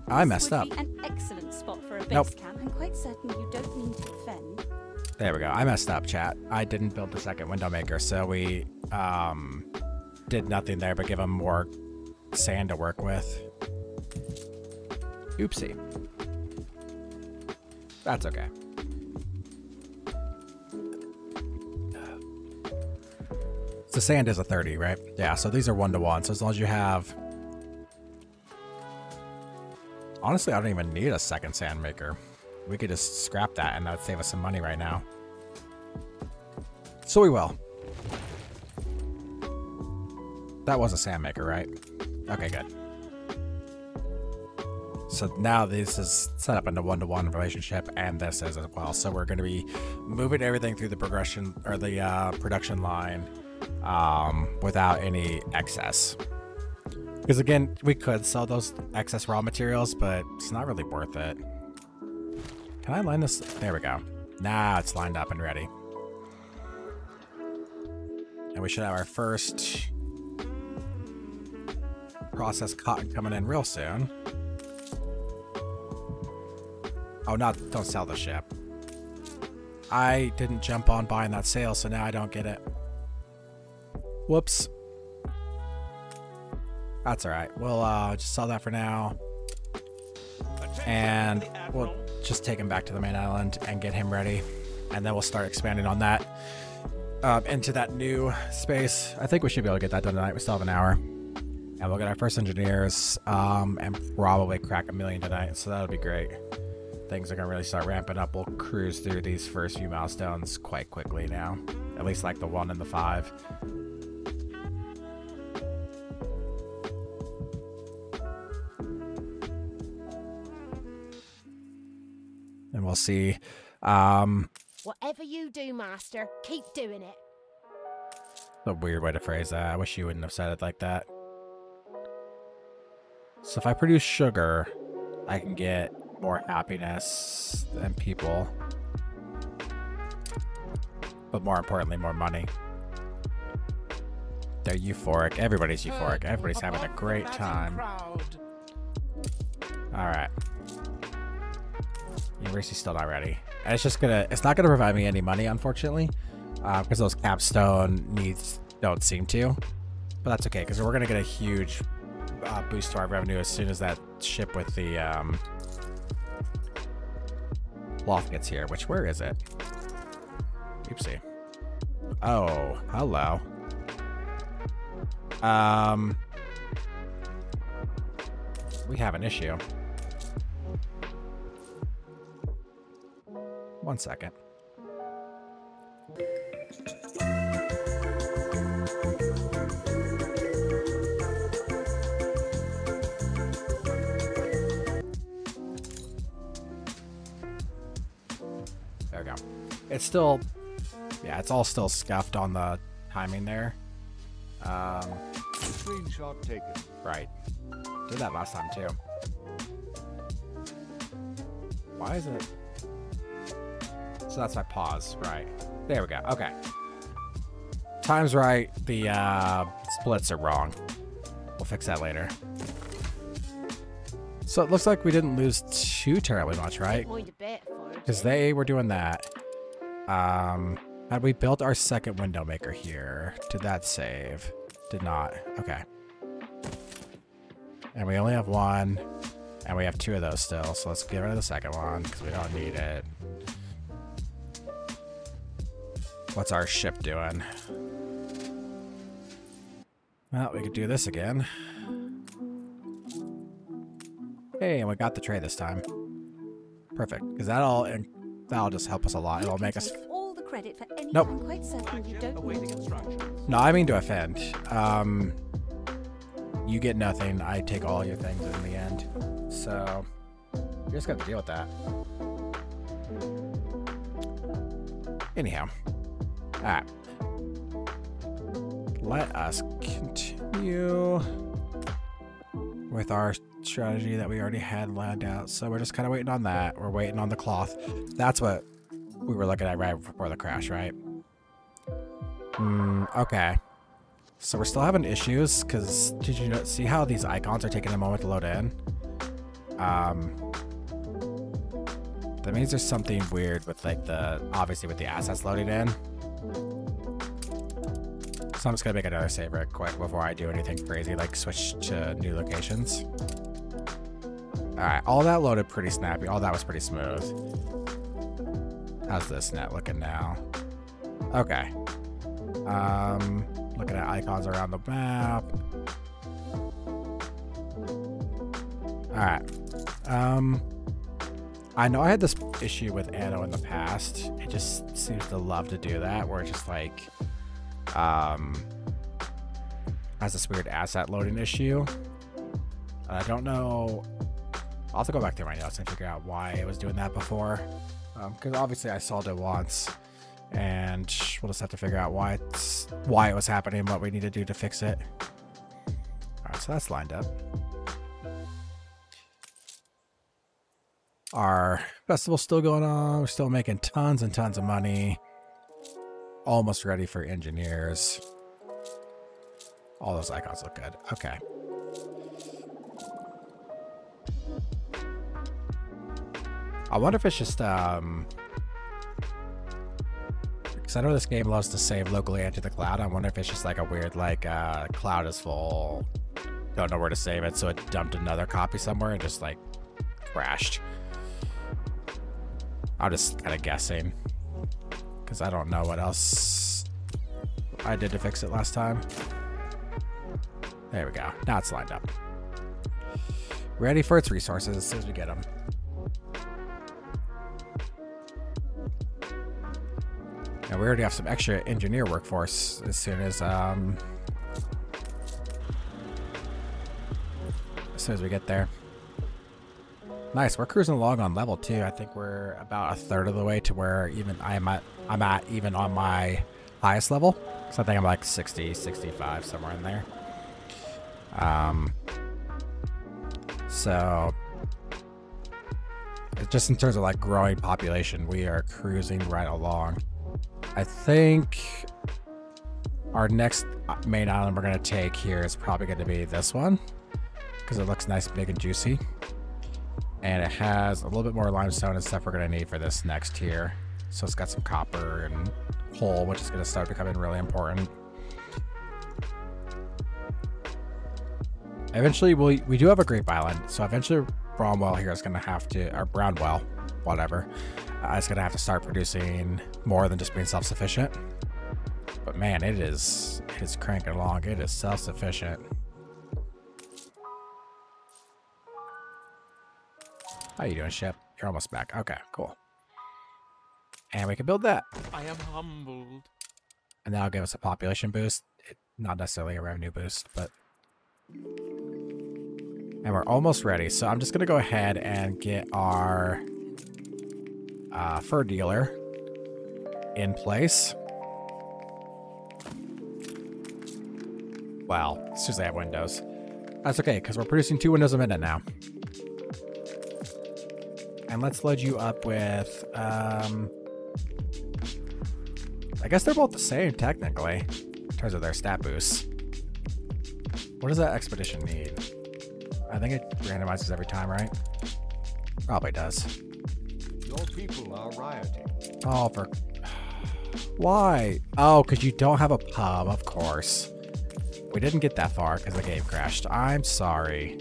I messed up. Would be an excellent spot for a base Nope. camp. I'm quite certain you don't mean to offend. There we go. I messed up, chat. I didn't build the second window maker, so we did nothing there but give them more sand to work with. Oopsie. That's okay. The sand is a 30, right? Yeah, so these are 1-to-1. So as long as you have... Honestly, I don't even need a second sand maker. We could just scrap that and that would save us some money right now. So we will. That was a sand maker, right? Okay, good. So now this is set up into 1-to-1 relationship, and this is as well. So we're going to be moving everything through the progression or the production line without any excess. Because again, we could sell those excess raw materials, but it's not really worth it. Can I line this? There we go. Now it's lined up and ready. And we should have our first processed cotton coming in real soon. Oh, don't sell the ship. I didn't jump on buying that sale, so now I don't get it. Whoops. That's alright. We'll just sell that for now. And we'll just take him back to the main island and get him ready. And then we'll start expanding on that into that new space. I think we should be able to get that done tonight. We still have an hour. And we'll get our first engineers and probably crack 1 million tonight. So that'll be great. Things are going to really start ramping up. We'll cruise through these first few milestones quite quickly now. At least like the 1 and the 5. And we'll see. Whatever you do, Master, keep doing it. A weird way to phrase that. I wish you wouldn't have said it like that. So if I produce sugar, I can get more happiness than people. But more importantly, more money. They're euphoric. Everybody's euphoric. Everybody's having a great time. Alright. University's still not ready. And it's not gonna provide me any money, unfortunately. Because those capstone needs don't seem to. But that's okay, because we're gonna get a huge boost to our revenue as soon as that ship with the loft gets here. Which, where is it? Oopsie. Oh, hello. We have an issue. 1 second. There we go. It's still, yeah, it's all still scuffed on the timing there. Screenshot taken. Right. Did that last time too. Why is it? So that's my pause, right? There we go. Okay. Time's right. The splits are wrong. We'll fix that later. So it looks like we didn't lose too terribly much, right? Mind a bit for it. Because they were doing that. Had we built our second window maker here? Did that save? Did not. Okay. And we only have one, and we have 2 of those still, so let's get rid of the second one, because we don't need it. What's our ship doing? Well, we could do this again. Hey, and we got the tray this time. Perfect, because that'll just help us a lot. It'll make us... all the credit for anything. Nope. I'm quite certain you don't. Awaiting instructions. No, I mean to offend. You get nothing. I take all your things in the end. So, you just got to deal with that. Anyhow. Alright. Let us continue with our strategy that we already had lined out. So we're just kind of waiting on that. We're waiting on the cloth. That's what we were looking at right before the crash, right? Okay. So we're still having issues, because did you see how these icons are taking a moment to load in? That means there's something weird with like obviously with the assets loading in. So I'm just gonna make another save real quick before I do anything crazy like switch to new locations. Alright, all that loaded pretty snappy. All that was pretty smooth. How's this net looking now? Okay. Looking at icons around the map. Alright. I know I had this issue with Anno in the past. It just seems to love to do that, where it's just like, has this weird asset loading issue. I don't know. I'll have to go back through my notes and figure out why it was doing that before. Because obviously I solved it once, and we'll just have to figure out why it was happening and what we need to do to fix it. Alright, so that's lined up. Our festival's still going on. We're still making tons and tons of money. Almost ready for engineers. All those icons look good. Okay. I wonder if it's just, because I know this game loves to save locally into the cloud. I wonder if it's just like a weird, like, cloud is full, don't know where to save it, so it dumped another copy somewhere and just, like, crashed. I'm just kind of guessing, because I don't know what else I did to fix it last time. There we go. Now it's lined up. Ready for its resources as soon as we get them. And we already have some extra engineer workforce as soon as we get there. Nice, we're cruising along on level 2. I think we're about a third of the way to where even I'm at even on my highest level. So I think I'm like 60, 65, somewhere in there. So just in terms of like growing population, we are cruising right along. I think our next main island we're going to take here is probably going to be this one, because it looks nice, big, and juicy. And it has a little bit more limestone and stuff we're going to need for this next tier. So it's got some copper and coal, which is going to start becoming really important. Eventually, we do have a grape island. So eventually Bromwell here is going to have to, or Brownwell, whatever, it's going to have to start producing more than just being self-sufficient. But man, it is cranking along. It is self-sufficient. How you doing, ship? You're almost back. Okay, cool. And we can build that. I am humbled. And that'll give us a population boost. Not necessarily a revenue boost, but... And we're almost ready. So I'm just going to go ahead and get our fur dealer in place. Wow, as soon as I have windows. That's okay, because we're producing 2 windows a minute now. And let's load you up with, I guess they're both the same, technically, in terms of their stat boosts. What does that expedition need? I think it randomizes every time, right? Probably does. Your people are rioting. Oh, for... Why? Oh, because you don't have a pub, of course. We didn't get that far because the game crashed. I'm sorry.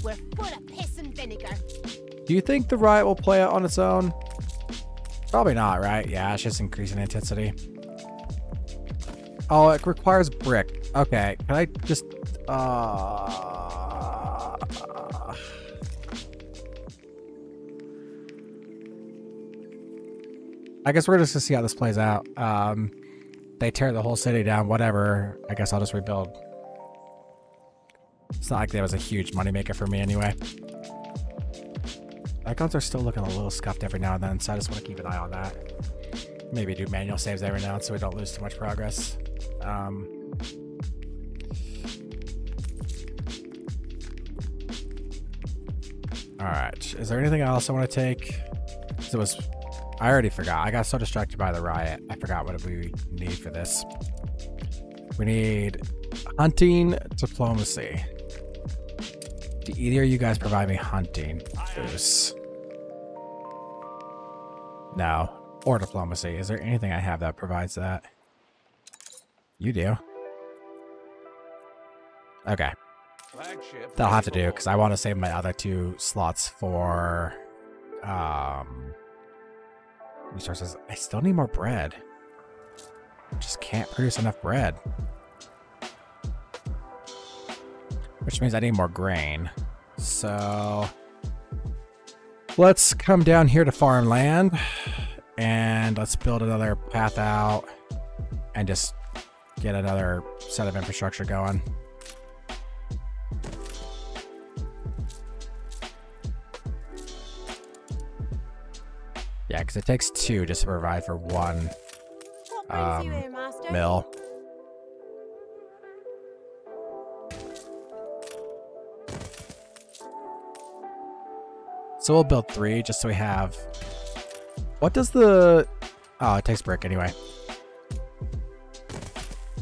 We're full of piss and vinegar. Do you think the riot will play out on its own? Probably not, right? Yeah, it's just increasing intensity. Oh, it requires brick. Okay, can I just... I guess we're just gonna see how this plays out. They tear the whole city down, whatever. I guess I'll just rebuild. It's not like that was a huge moneymaker for me anyway. Icons are still looking a little scuffed every now and then, so I just want to keep an eye on that. Maybe do manual saves every now and then so we don't lose too much progress. Alright, is there anything else I want to take? I already forgot. I got so distracted by the riot. I forgot what we need for this. We need hunting diplomacy. Do either of you guys provide me hunting? Boost. No. Or diplomacy. Is there anything I have that provides that? You do. Okay. That'll have to do, because I want to save my other 2 slots for resources. I still need more bread. Just can't produce enough bread. Which means I need more grain. So let's come down here to farmland and let's build another path out and just get another set of infrastructure going. Yeah, because it takes 2 just to provide for 1 What brings you here, Master? mill. So we'll build 3 just so we have... What does the... Oh, it takes brick anyway.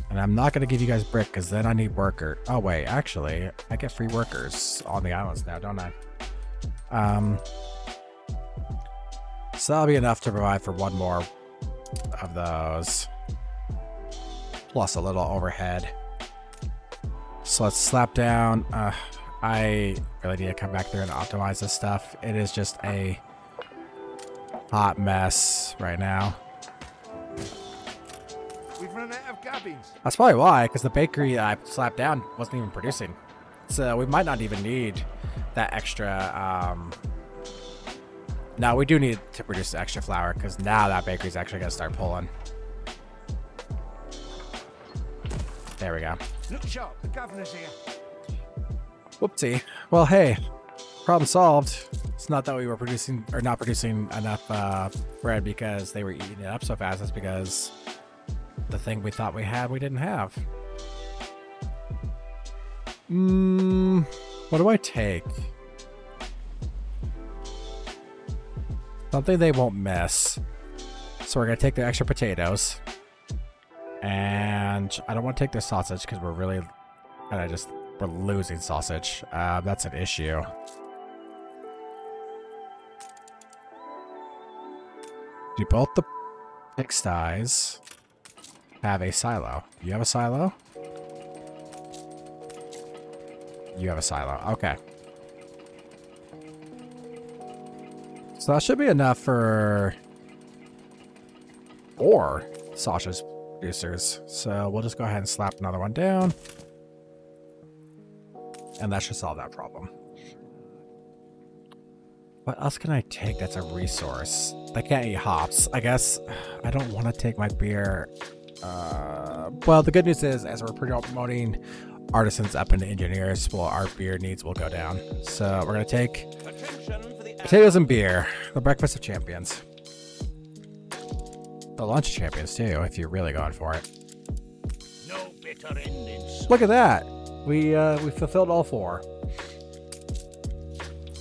And I'm not going to give you guys brick because then I need worker. Oh, wait. Actually, I get free workers on the islands now, don't I? So that'll be enough to provide for 1 more of those. Plus a little overhead. So let's slap down. I really need to come back there and optimize this stuff. It is just a hot mess right now. We've run out of cabins. That's probably why, because the bakery I slapped down wasn't even producing. So we might not even need that extra... No, we do need to produce the extra flour, because now that bakery's actually going to start pulling. There we go. Look sharp, the governor's here. Whoopsie. Well, hey, problem solved. It's not that we were producing or not producing enough bread because they were eating it up so fast. It's because the thing we thought we had, we didn't have. What do I take? Something they won't miss. So we're going to take the extra potatoes. And I don't want to take their sausage because we're really kind of we're losing sausage. That's an issue. Do both the pigsties have a silo? You have a silo? You have a silo. Okay. So that should be enough for 4 sausage producers. So we'll just go ahead and slap another one down. And that should solve that problem. What else can I take that's a resource? They can't eat hops. I guess I don't want to take my beer. Well, the good news is, as we're promoting artisans up into engineers, well, our beer needs will go down. So we're going to take potatoes and beer. The breakfast of champions. The lunch of champions, too, if you're really going for it. No bitter endings. Look at that. We fulfilled all 4.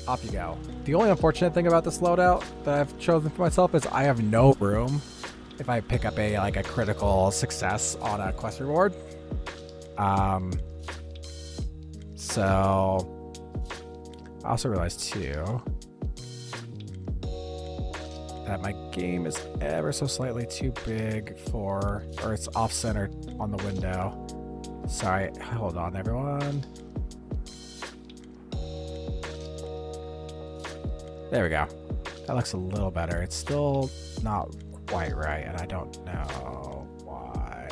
Off you go. The only unfortunate thing about this loadout that I've chosen for myself is I have no room if I pick up a critical success on a quest reward. So I also realized too, that my game is ever so slightly too big for, or it's off-centered on the window. Sorry, hold on everyone. There we go. That looks a little better. It's still not quite right, and I don't know why.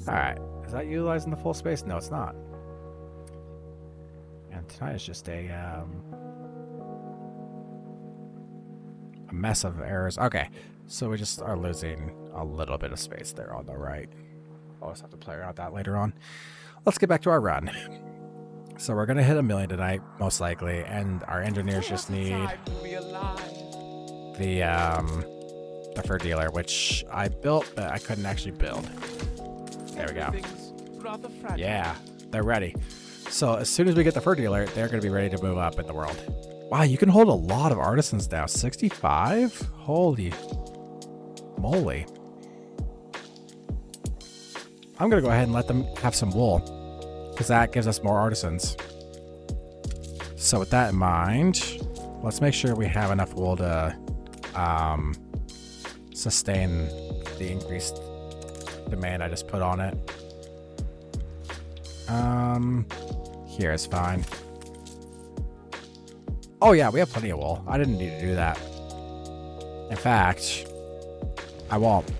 Alright, is that utilizing the full space? No, it's not. And tonight is just a mess of errors. Okay, so we just are losing a little bit of space there on the right. I'll just have to play around with that later on. Let's get back to our run. So we're gonna hit 1 million tonight, most likely, and our engineers just need the fur dealer, which I built, but I couldn't actually build. There we go. Yeah, they're ready. So as soon as we get the fur dealer, they're gonna be ready to move up in the world. Wow, you can hold a lot of artisans now. 65? Holy moly. I'm gonna go ahead and let them have some wool, because that gives us more artisans. So with that in mind, let's make sure we have enough wool to sustain the increased demand I just put on it. Here is fine. Oh yeah, we have plenty of wool. I didn't need to do that. In fact, I won't.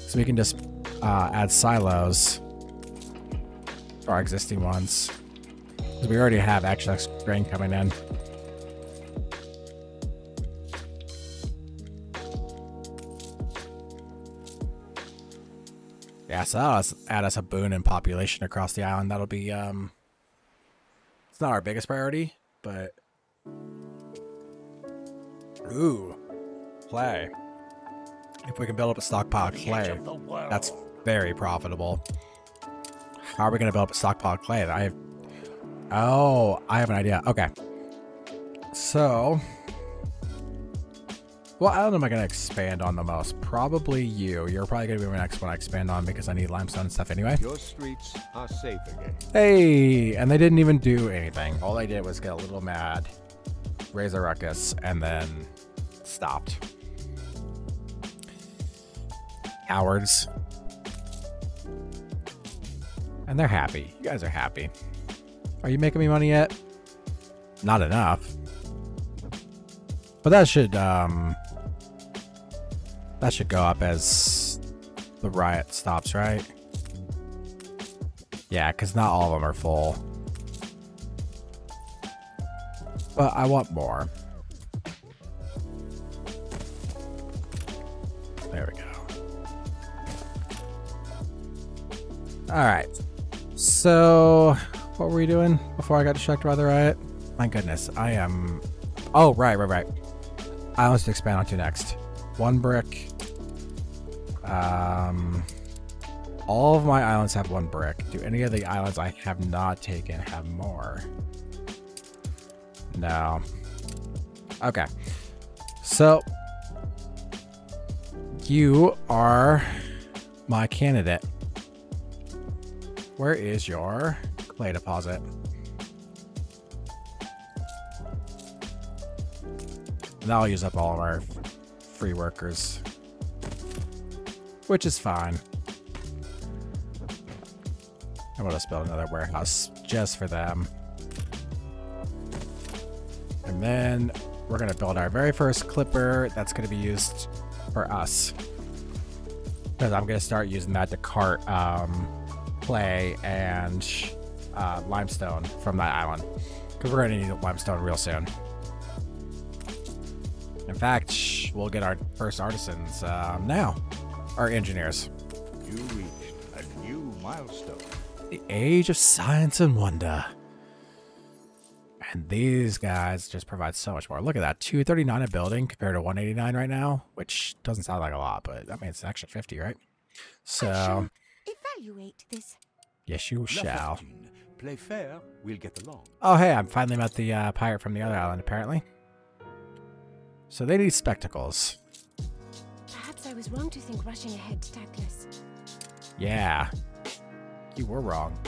So we can just add silos to our existing ones. Because we already have extra grain coming in. Yeah, so that'll add us a boon in population across the island. That'll be, it's not our biggest priority, but... Ooh, clay. If we can build up a stockpile of clay, that's very profitable. How are we going to build up a stockpile of clay? I have an idea. Okay. So, what island am I going to expand on the most? Probably you. You're probably going to be my next one I expand on because I need limestone and stuff anyway. Your streets are safe again. Hey, and they didn't even do anything. All they did was get a little mad, raise a ruckus, and then stopped. Cowards. And they're happy. You guys are happy. Are you making me money yet? Not enough. But that should go up as the riot stops, right? Yeah, because not all of them are full. But I want more. There we go. Alright. So, what were we doing before I got distracted by the riot? My goodness, I am... Oh, right. Islands to expand onto next. 1 brick. All of my islands have 1 brick. Do any of the islands I have not taken have more? No. Okay. So, you are my candidate. Where is your clay deposit? And that'll use up all of our free workers, which is fine. I'm gonna just build another warehouse just for them. And then we're gonna build our very first clipper that's gonna be used for us. Because I'm gonna start using that to cart clay and limestone from that island. Because we're gonna need limestone real soon. In fact, we'll get our first artisans now. Our engineers. You reached a new milestone. The age of science and wonder. And these guys just provide so much more. Look at that, 239 a building compared to 189 right now, which doesn't sound like a lot, but I mean, it's an extra 50, right? So, Evaluate this. yes, you shall. Play fair, we'll get along. Oh, hey, I'm finally met the pirate from the other island, apparently. So they need spectacles. Perhaps I was wrong to think rushing ahead tactless. Yeah, you were wrong.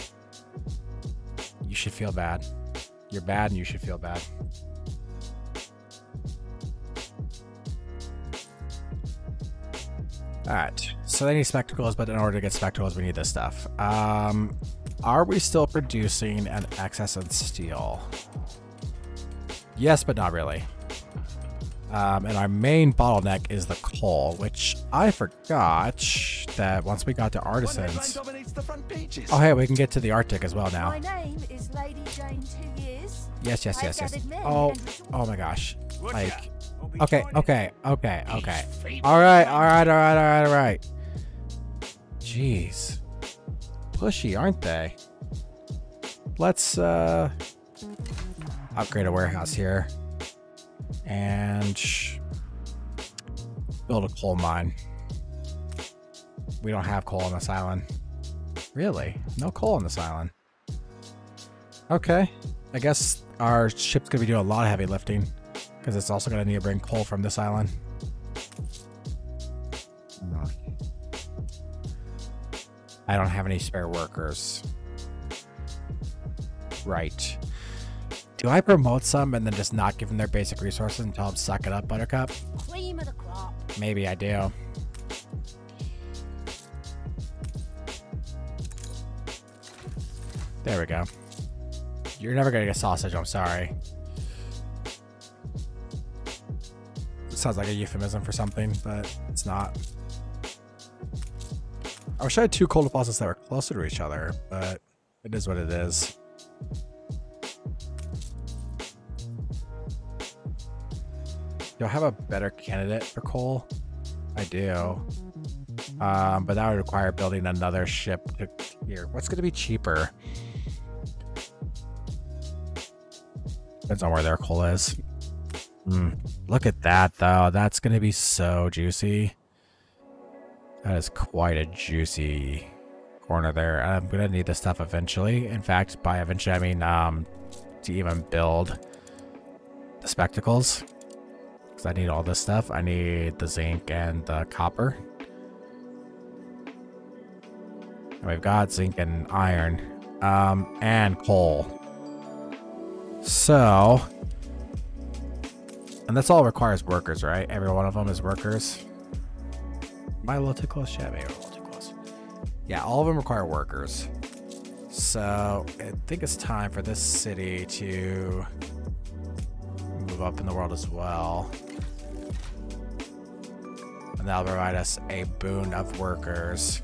You should feel bad. You're bad and you should feel bad. Alright, so they need spectacles, but in order to get spectacles, we need this stuff. Are we still producing an excess in steel? Yes, but not really. And our main bottleneck is the coal, which I forgot that once we got to artisans. Oh, hey, we can get to the Arctic as well now. My name is Lady Jane 2 years. Yes. Oh my gosh. Like, okay. All right. Jeez. Pushy, aren't they? Let's upgrade a warehouse here and build a coal mine. We don't have coal on this island. Really? No coal on this island. Okay. I guess our ship's gonna be doing a lot of heavy lifting because it's also gonna need to bring coal from this island. I don't have any spare workers. Right. Do I promote some and then just not give them their basic resources and tell them suck it up, Buttercup? Cream of the crop. Maybe I do. There we go. You're never gonna get sausage, I'm sorry. It sounds like a euphemism for something, but it's not. I wish I had two coal deposits that were closer to each other, but it is what it is. Do I have a better candidate for coal? I do. But that would require building another ship to here. What's going to be cheaper? Depends on where their coal is. Look at that, though. That's going to be so juicy. That is quite a juicy corner there. I'm going to need this stuff eventually. In fact, by eventually, I mean to even build the spectacles. Because I need all this stuff. I need the zinc and the copper. And we've got zinc and iron. And coal. So... And that's all requires workers, right? Every one of them is workers. Am I a little too close? Yeah, maybe a little too close. Yeah, all of them require workers. So I think it's time for this city to move up in the world as well. And that'll provide us a boon of workers.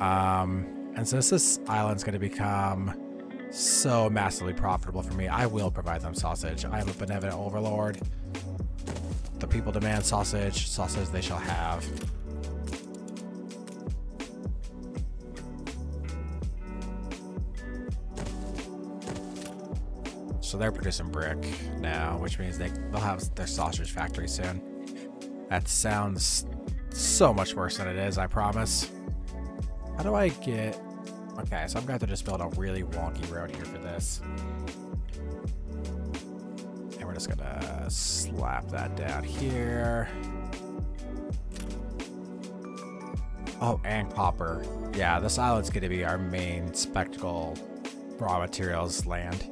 And since this island's going to become so massively profitable for me, I will provide them sausage. I am a benevolent overlord. The people demand sausage. Sausage they shall have. So they're producing brick now, which means they'll have their sausage factory soon. That sounds so much worse than it is, I promise. How do I get... Okay, so I'm going to have to just build a really wonky road here for this. And we're just going to slap that down here. Oh, and copper. Yeah, this island's going to be our main spectacle raw materials land.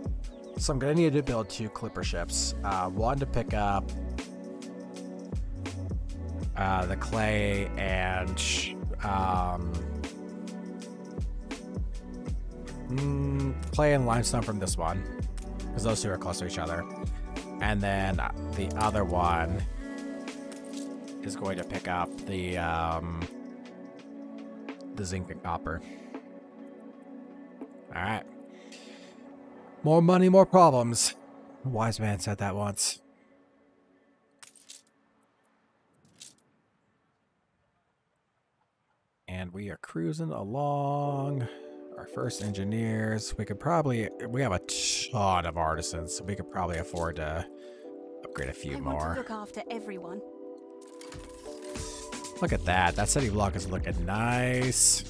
So I'm going to need to build 2 clipper ships. One to pick up the clay and... clay and limestone from this one, because those two are close to each other. And then the other one is going to pick up the zinc and copper. All right. More money, more problems. A wise man said that once. And we are cruising along. Our first engineers. We have a ton of artisans, so we could probably afford to upgrade a few more. Want to look after everyone. Look at that. That city block is looking nice.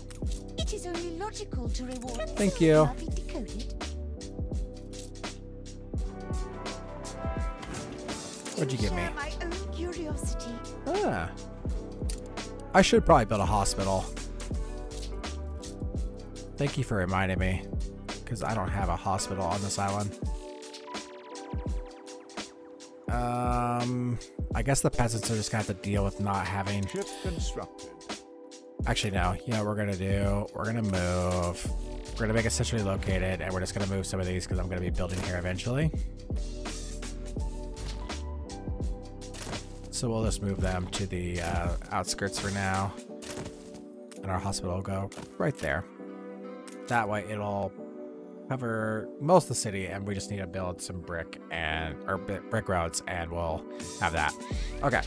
It is only logical to reward. Thank you. What'd you give me? My own curiosity. Ah. I should probably build a hospital. Thank you for reminding me, because I don't have a hospital on this island. I guess the peasants are just gonna have to deal with not having. Ship constructed. Actually, no. You know what we're gonna do? We're gonna move. We're gonna make it centrally located, and we're just gonna move some of these because I'm gonna be building here eventually. So we'll just move them to the outskirts for now, and our hospital will go right there. That way, it'll cover most of the city, and we just need to build some brick roads, and we'll have that. Okay.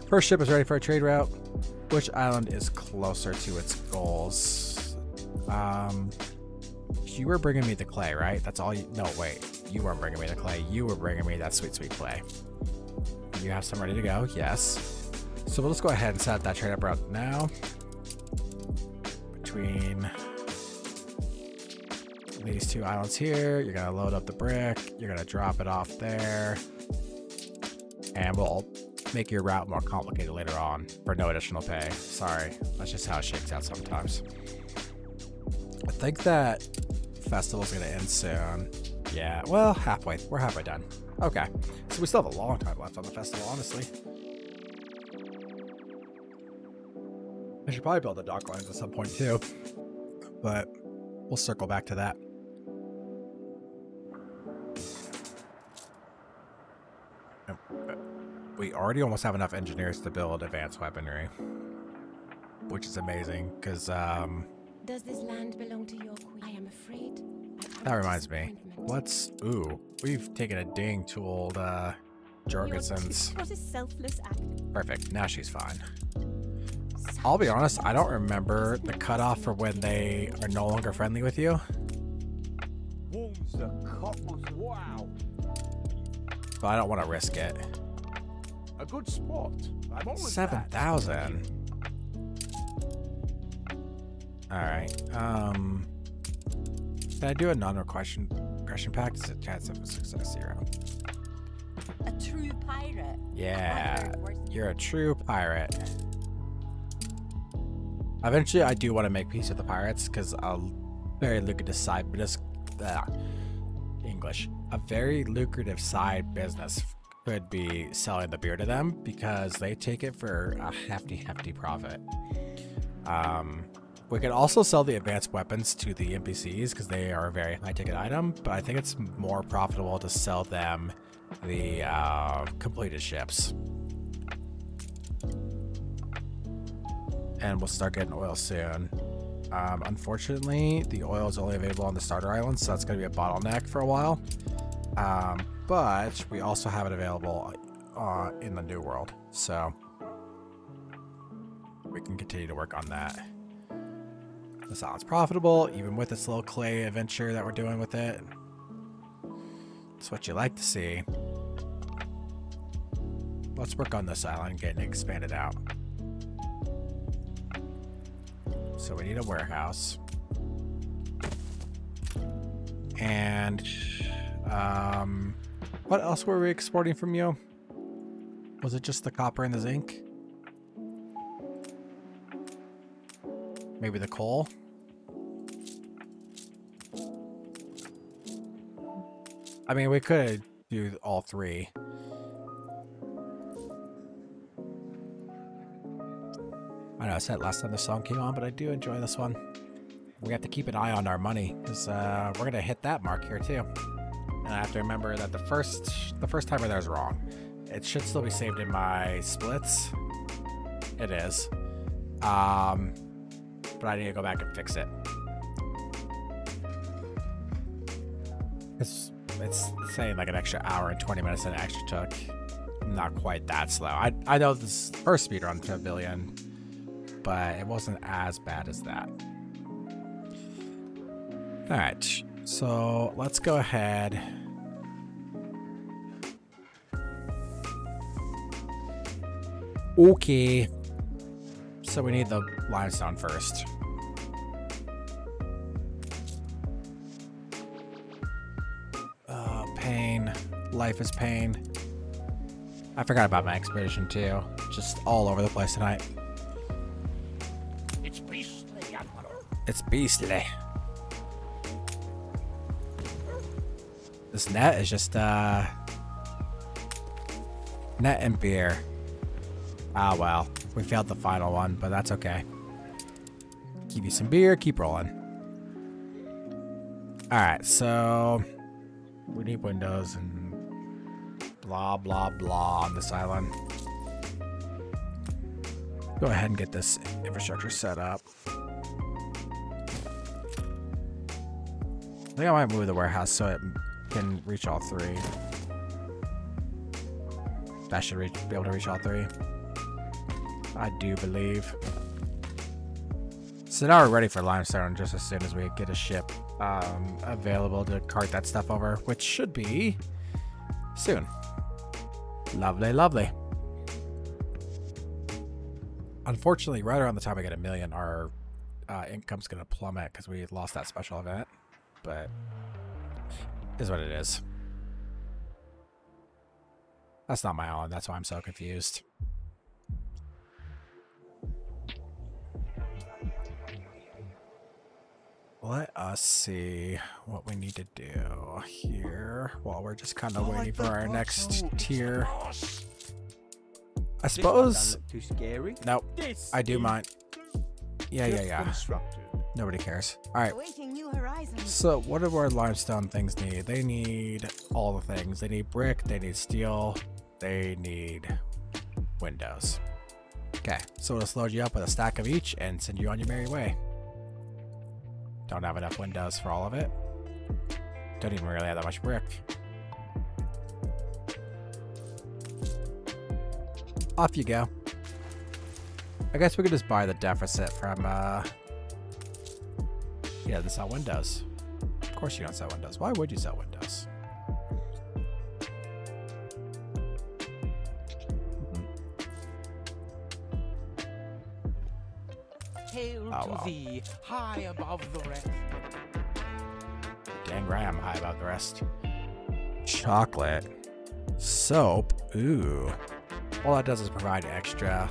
First ship is ready for a trade route. Which island is closer to its goals? You were bringing me the clay, right? That's all you... No, wait. You weren't bringing me the clay. You were bringing me that sweet, sweet clay. You have some ready to go? Yes. So we'll just go ahead and set that trade up route now. Between these two islands here, you're going to load up the brick. You're going to drop it off there. And we'll make your route more complicated later on for no additional pay. Sorry, that's just how it shakes out sometimes. I think that festival's gonna end soon. Yeah, well, halfway. We're halfway done. Okay, so we still have a long time left on the festival, honestly. I should probably build the dock lines at some point too, but we'll circle back to that. We already almost have enough engineers to build advanced weaponry, which is amazing because Does this land belong to your queen? I am afraid. that reminds me. Ooh, we've taken a ding to old Jorgensen's. What a selfless act. Perfect. Now she's fine. I'll be honest, I don't remember the cutoff for when they are no longer friendly with you. Wounds the coppers. Wow. But I don't want to risk it. A good spot. I'm always 7,000. All right. Can I do a non-regression pact? It's a chance of a success 0. A true pirate. Yeah, you're a true pirate. Eventually, I do want to make peace with the pirates because a very lucrative side business. A very lucrative side business could be selling the beer to them because they take it for a hefty profit. We could also sell the advanced weapons to the NPCs because they are a very high ticket item, but I think it's more profitable to sell them the completed ships. And we'll start getting oil soon. Unfortunately, the oil is only available on the starter islands, so that's going to be a bottleneck for a while. But we also have it available in the New World, so we can continue to work on that. This island's profitable, even with this little clay adventure that we're doing with it. It's what you like to see. Let's work on this island, getting it expanded out. So we need a warehouse. And what else were we exporting from you? Was it just the copper and the zinc? Maybe the coal? I mean, we could do all three. I know I said last time the song came on, but I do enjoy this one. We have to keep an eye on our money because we're gonna hit that mark here too. And I have to remember that the first timer there is wrong. It should still be saved in my splits. It is. But I need to go back and fix it. It's saying like an extra hour and 20 minutes and it actually took. Not quite that slow. I know this first speedrun to a billion, but it wasn't as bad as that. All right, so let's go ahead. Okay. So we need the limestone first. Pain. Life is pain. I forgot about my expedition too. Just all over the place tonight. It's beastly, Admiral. It's beastly. This net is just Net and beer. Ah, well. We failed the final one, but that's okay. Give you some beer, keep rolling. Alright, so... we need windows and... blah, blah, blah on this island. Go ahead and get this infrastructure set up. I think I might move the warehouse so it can reach all three. That should be able to reach all three. I do believe. So now we're ready for limestone just as soon as we get a ship available to cart that stuff over, which should be soon. Lovely, lovely. Unfortunately, right around the time we get 1 million, our income's going to plummet because we lost that special event. But is what it is. That's not my island. That's why I'm so confused. Let us see what we need to do here while we're just kind of waiting for our next tier. I suppose. Too scary. Nope. I do mind. Yeah. Constructed. Nobody cares. All right. Awaiting new horizons. So what do our limestone things need? They need all the things. They need brick. They need steel. They need windows. Okay. So it'll load you up with a stack of each and send you on your merry way. Don't have enough windows for all of it. Don't even really have that much brick. Off you go. I guess we could just buy the deficit from, yeah, they sell windows. Of course you don't sell windows. Why would you sell windows? Hail Oh, to well. thee, high above the rest. Dang right, I'm high about the rest. Chocolate. Soap. Ooh. All that does is provide extra.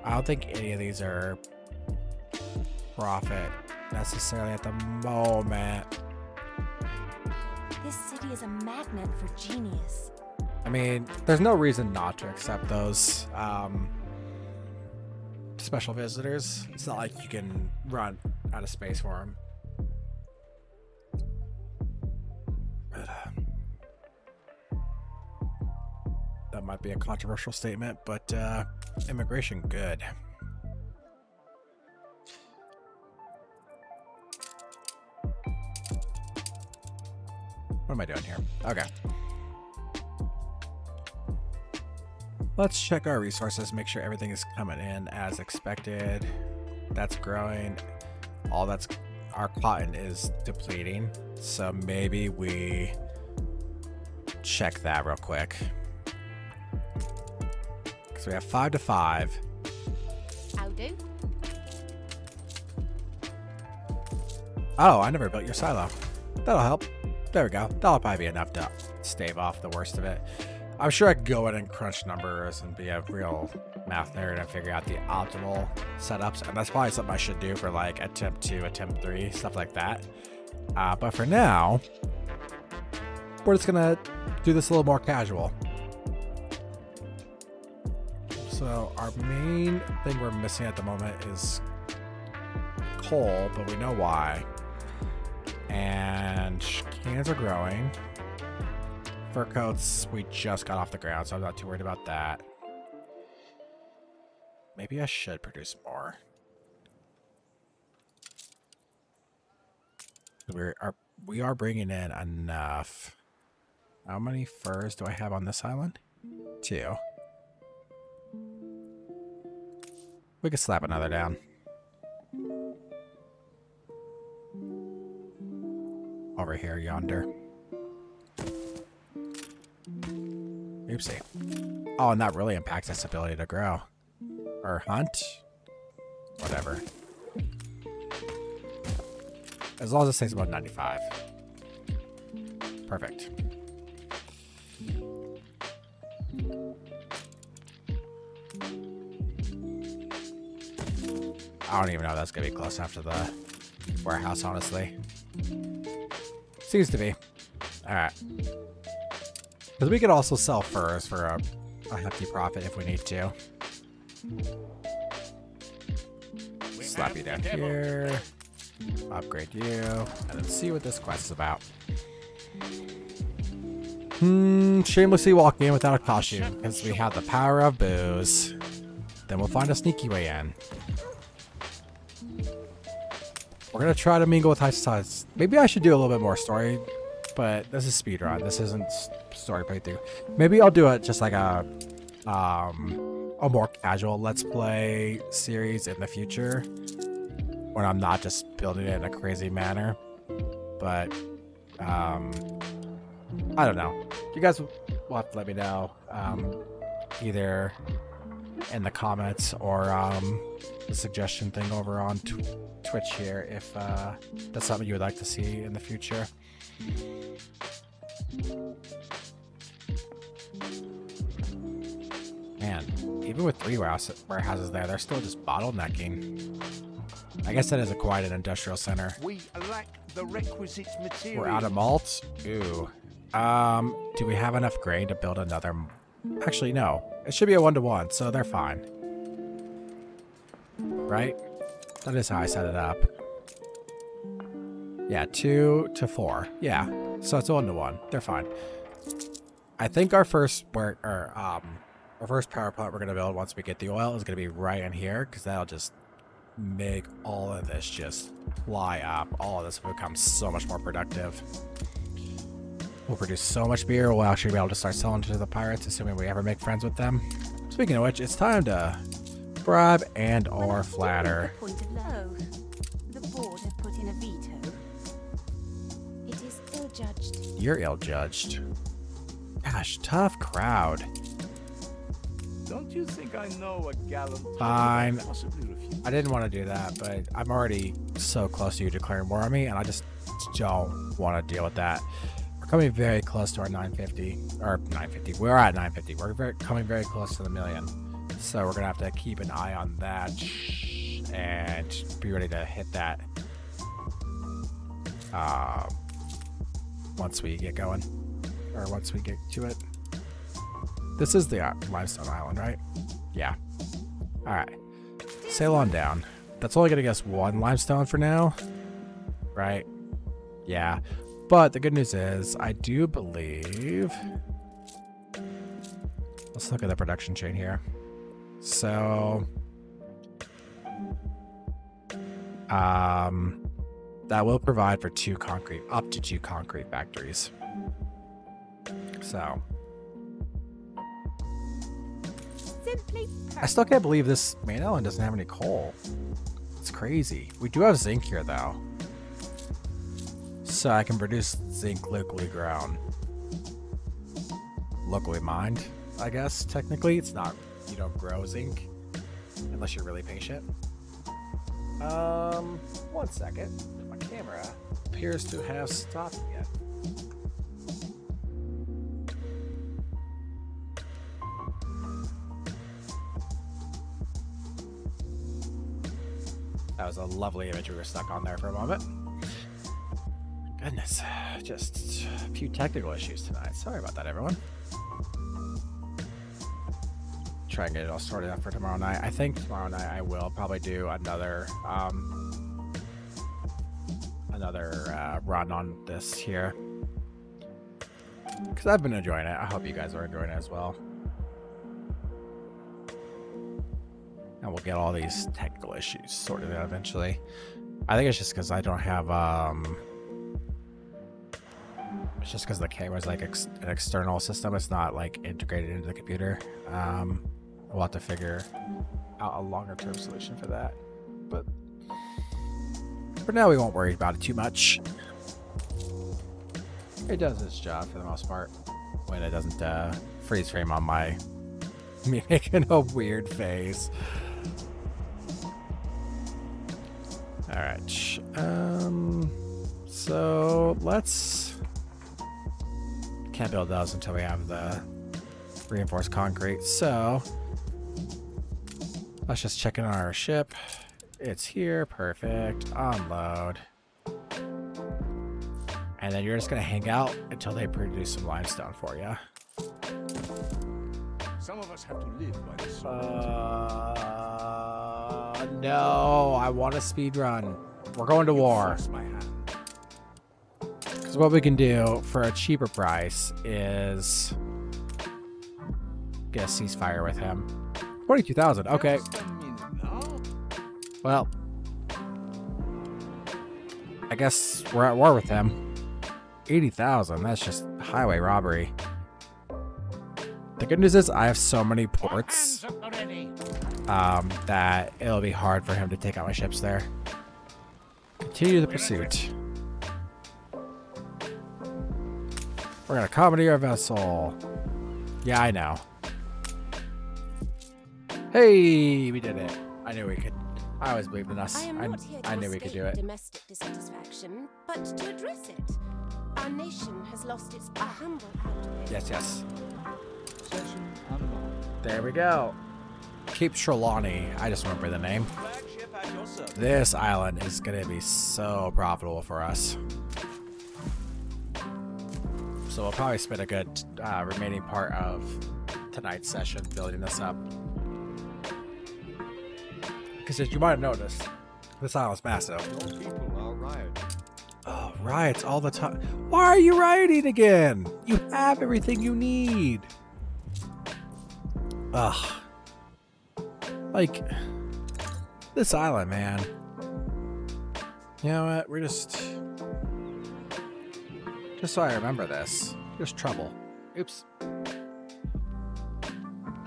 I don't think any of these are profit necessarily at the moment. This city is a magnet for genius. I mean, there's no reason not to accept those special visitors. It's not like you can run out of space for them. But, that might be a controversial statement, but immigration good. What am I doing here? Okay. Let's check our resources, make sure everything is coming in as expected. That's growing. All that's our cotton is depleting. So maybe we check that real quick. Because we have 5 to 5. How do? Oh, I never built your silo. That'll help. There we go. That'll probably be enough to stave off the worst of it. I'm sure I could go in and crunch numbers and be a real math nerd and figure out the optimal setups. And that's probably something I should do for like attempt 2, attempt 3, stuff like that. But for now, we're just going to do this a little more casual. So our main thing we're missing at the moment is coal, but we know why. And cans are growing. Fur coats, we just got off the ground, so I'm not too worried about that. Maybe I should produce more. We are bringing in enough. How many furs do I have on this island? 2. We could slap another down. Over here, yonder. Oopsie. Oh, and that really impacts its ability to grow. Or hunt. Whatever. As long as it stays about 95. Perfect. I don't even know if that's going to be close after the warehouse, honestly. Seems to be. Alright. Because we could also sell furs for a hefty profit if we need to. Slap you down here. Upgrade you. And then see what this quest is about. Shamelessly walk in without a costume. Because we have the power of booze. Then we'll find a sneaky way in. We're going to try to mingle with high society. Maybe I should do a little bit more story. But this is speedrun. This isn't story playthrough. Maybe I'll do it just like a more casual Let's Play series in the future, when I'm not just building it in a crazy manner. But I don't know. You guys will have to let me know, either in the comments or the suggestion thing over on Twitch here, if that's something you would like to see in the future. Man, even with 3 warehouses there, they're still just bottlenecking. I guess that is quite an industrial center. We lack the requisite material. We're out of malt. Ooh. Do we have enough grain to build another? Actually, no. It should be a 1-to-1, so they're fine. Right? That is how I set it up. Yeah, 2 to 4. Yeah, so it's a 1-to-1. They're fine. I think our first our first power plant we're gonna build once we get the oil is gonna be right in here, because that'll just make all of this just fly up. All of this will become so much more productive. We'll produce so much beer. We'll actually be able to start selling to the pirates, assuming we ever make friends with them. Speaking of which, it's time to bribe and or flatter. The board have put in a veto. It is ill-judged. You're ill-judged. Gosh, tough crowd. Don't you think I know a gallant? Fine. Possibly refuse. I didn't want to do that, but I'm already so close to you declaring war on me, and I just don't want to deal with that. We're coming very close to our 950, or 950. We're at 950. We're coming very close to the 1,000,000. So we're gonna have to keep an eye on that and be ready to hit that once we get going, or once we get to it. This is the limestone island, right? Yeah. All right. Sail on down. That's only gonna get us 1 limestone for now, right? Yeah. But the good news is, I do believe. Let's look at the production chain here. So, that will provide for up to two concrete factories. So, Simply I still can't believe this main island doesn't have any coal. It's crazy. We do have zinc here though, so I can produce zinc locally grown, locally mined. I guess technically it's not. You don't grow zinc unless you're really patient. 1 second. My camera appears to have stopped yet. That was a lovely image we were stuck on there for a moment. Goodness, just a few technical issues tonight. Sorry about that, everyone. Try and get it all sorted out for tomorrow night. I think tomorrow night I will probably do another run on this here, because I've been enjoying it. I hope you guys are enjoying it as well. And we'll get all these technical issues sorted out eventually. I think it's just because I don't have it's just because the camera is like an external system. It's not like integrated into the computer. We'll have to figure out a longer term solution for that. But for now, we won't worry about it too much. It does its job for the most part when it doesn't freeze frame on me making a weird face. All right. So let's can't build those until we have the reinforced concrete. So let's just check in on our ship. It's here. Perfect. Unload. And then you're just going to hang out until they produce some limestone for you. Some of us have to live by the sword. No, I want a speed run. We're going to war. Force my hand. Because what we can do for a cheaper price is get a ceasefire with him. 22,000. Okay. Just a minute now. Well, I guess we're at war with him. 80,000. That's just highway robbery. The good news is I have so many ports that it'll be hard for him to take out my ships there. Continue the pursuit. We're gonna commandeer a vessel. Yeah, I know. Hey, we did it. I knew we could. I always believed in us. I am not here I to knew we could do escape it. domestic dissatisfaction, but to address it. Our nation has lost its humble outlook. Yes, yes. Session unlocked. There we go. Cape Trelawney. I just remember the name. Flagship at your service. This island is going to be so profitable for us. So we'll probably spend a good remaining part of tonight's session building this up. Because as you might have noticed, this island's massive. Your people are rioting. Oh, riots all the time. Why are you rioting again? You have everything you need. Ugh. Like, this island, man. You know what? We're just so I remember this. There's trouble. Oops.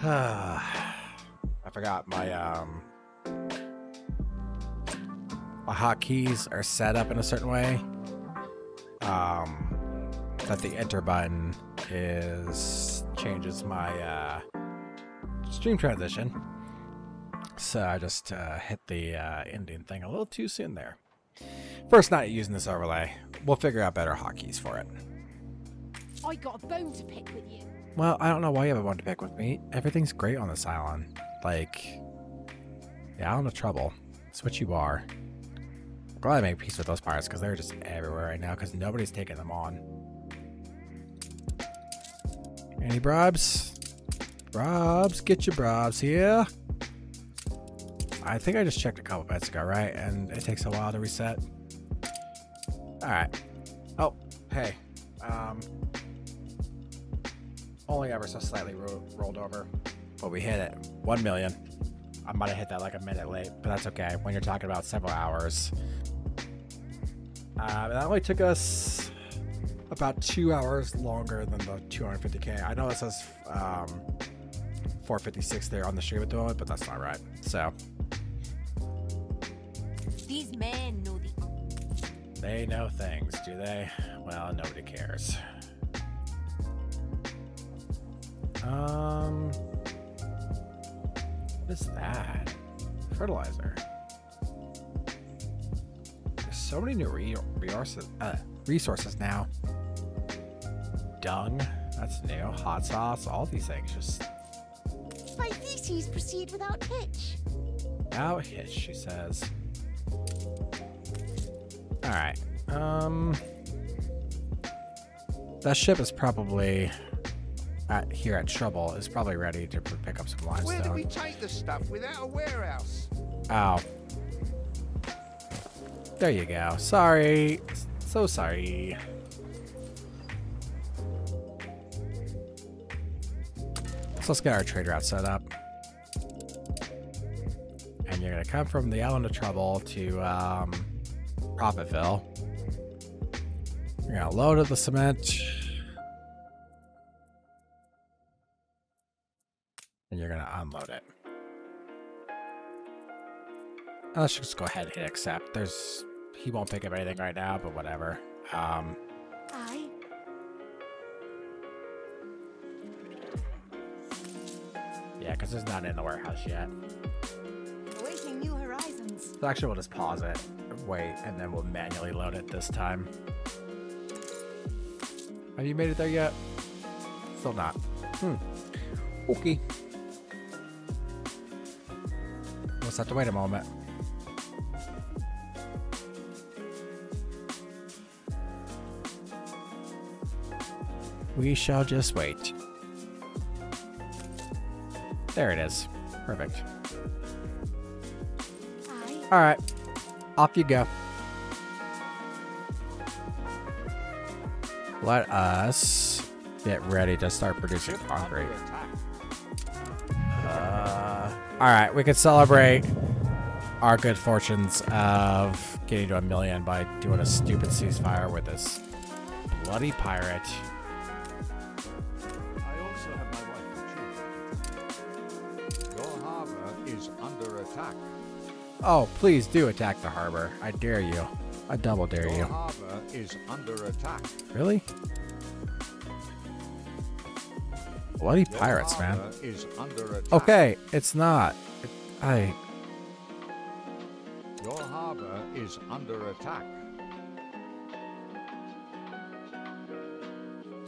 I forgot my my hotkeys are set up in a certain way. That the enter button changes my stream transition. So I just hit the ending thing a little too soon there. First night using this overlay. We'll figure out better hotkeys for it. I got a bone to pick with you. Well, I don't know why you have a bone to pick with me. Everything's great on this island. Like, yeah, I'm in trouble. It's what you are. I'm glad I made peace with those pirates because they're just everywhere right now because nobody's taking them on. Any bribes? Bribes, get your bribes here. I think I just checked a couple minutes ago, right? And it takes a while to reset. Alright. Oh, hey. Only ever so slightly rolled over. But we hit it. 1 million. I might have hit that like a minute late, but that's okay. When you're talking about several hours. That only took us about 2 hours longer than the 250k. I know it says 456 there on the stream at the moment, but that's not right. So These men know the they know things, do they? Well, nobody cares. What is that? Fertilizer. There's so many new resources now. Dung, that's new. Hot sauce, all these things just. My theses proceed without hitch. Without hitch, she says. Alright. That ship is probably here at Trouble is probably ready to pick up some limestone. Where do we take the stuff without a warehouse? Ow. There you go. Sorry. So sorry. So let's get our trade route set up. And you're going to come from the Island of Trouble to Profitville. You're going to load up the cement. And you're going to unload it. Let's just go ahead and hit accept. He won't pick up anything right now, but whatever. Aye. Yeah, because there's none in the warehouse yet. awaiting new horizons. So actually, we'll just pause it, wait, and then we'll manually load it this time. Have you made it there yet? Still not. Okay. We'll just have to wait a moment. We shall just wait. There it is. Perfect. Aye. All right, off you go. Let us get ready to start producing concrete. All right, we can celebrate our good fortunes of getting to 1 million by doing a stupid ceasefire with this bloody pirate. I also have my wife and children. Your harbor is under attack. Oh, please do attack the harbor. I dare you. I double dare Your you. harbor is under attack. Really? Bloody Your pirates, man. harbor is under attack. Okay, it's not. Your harbor is under attack.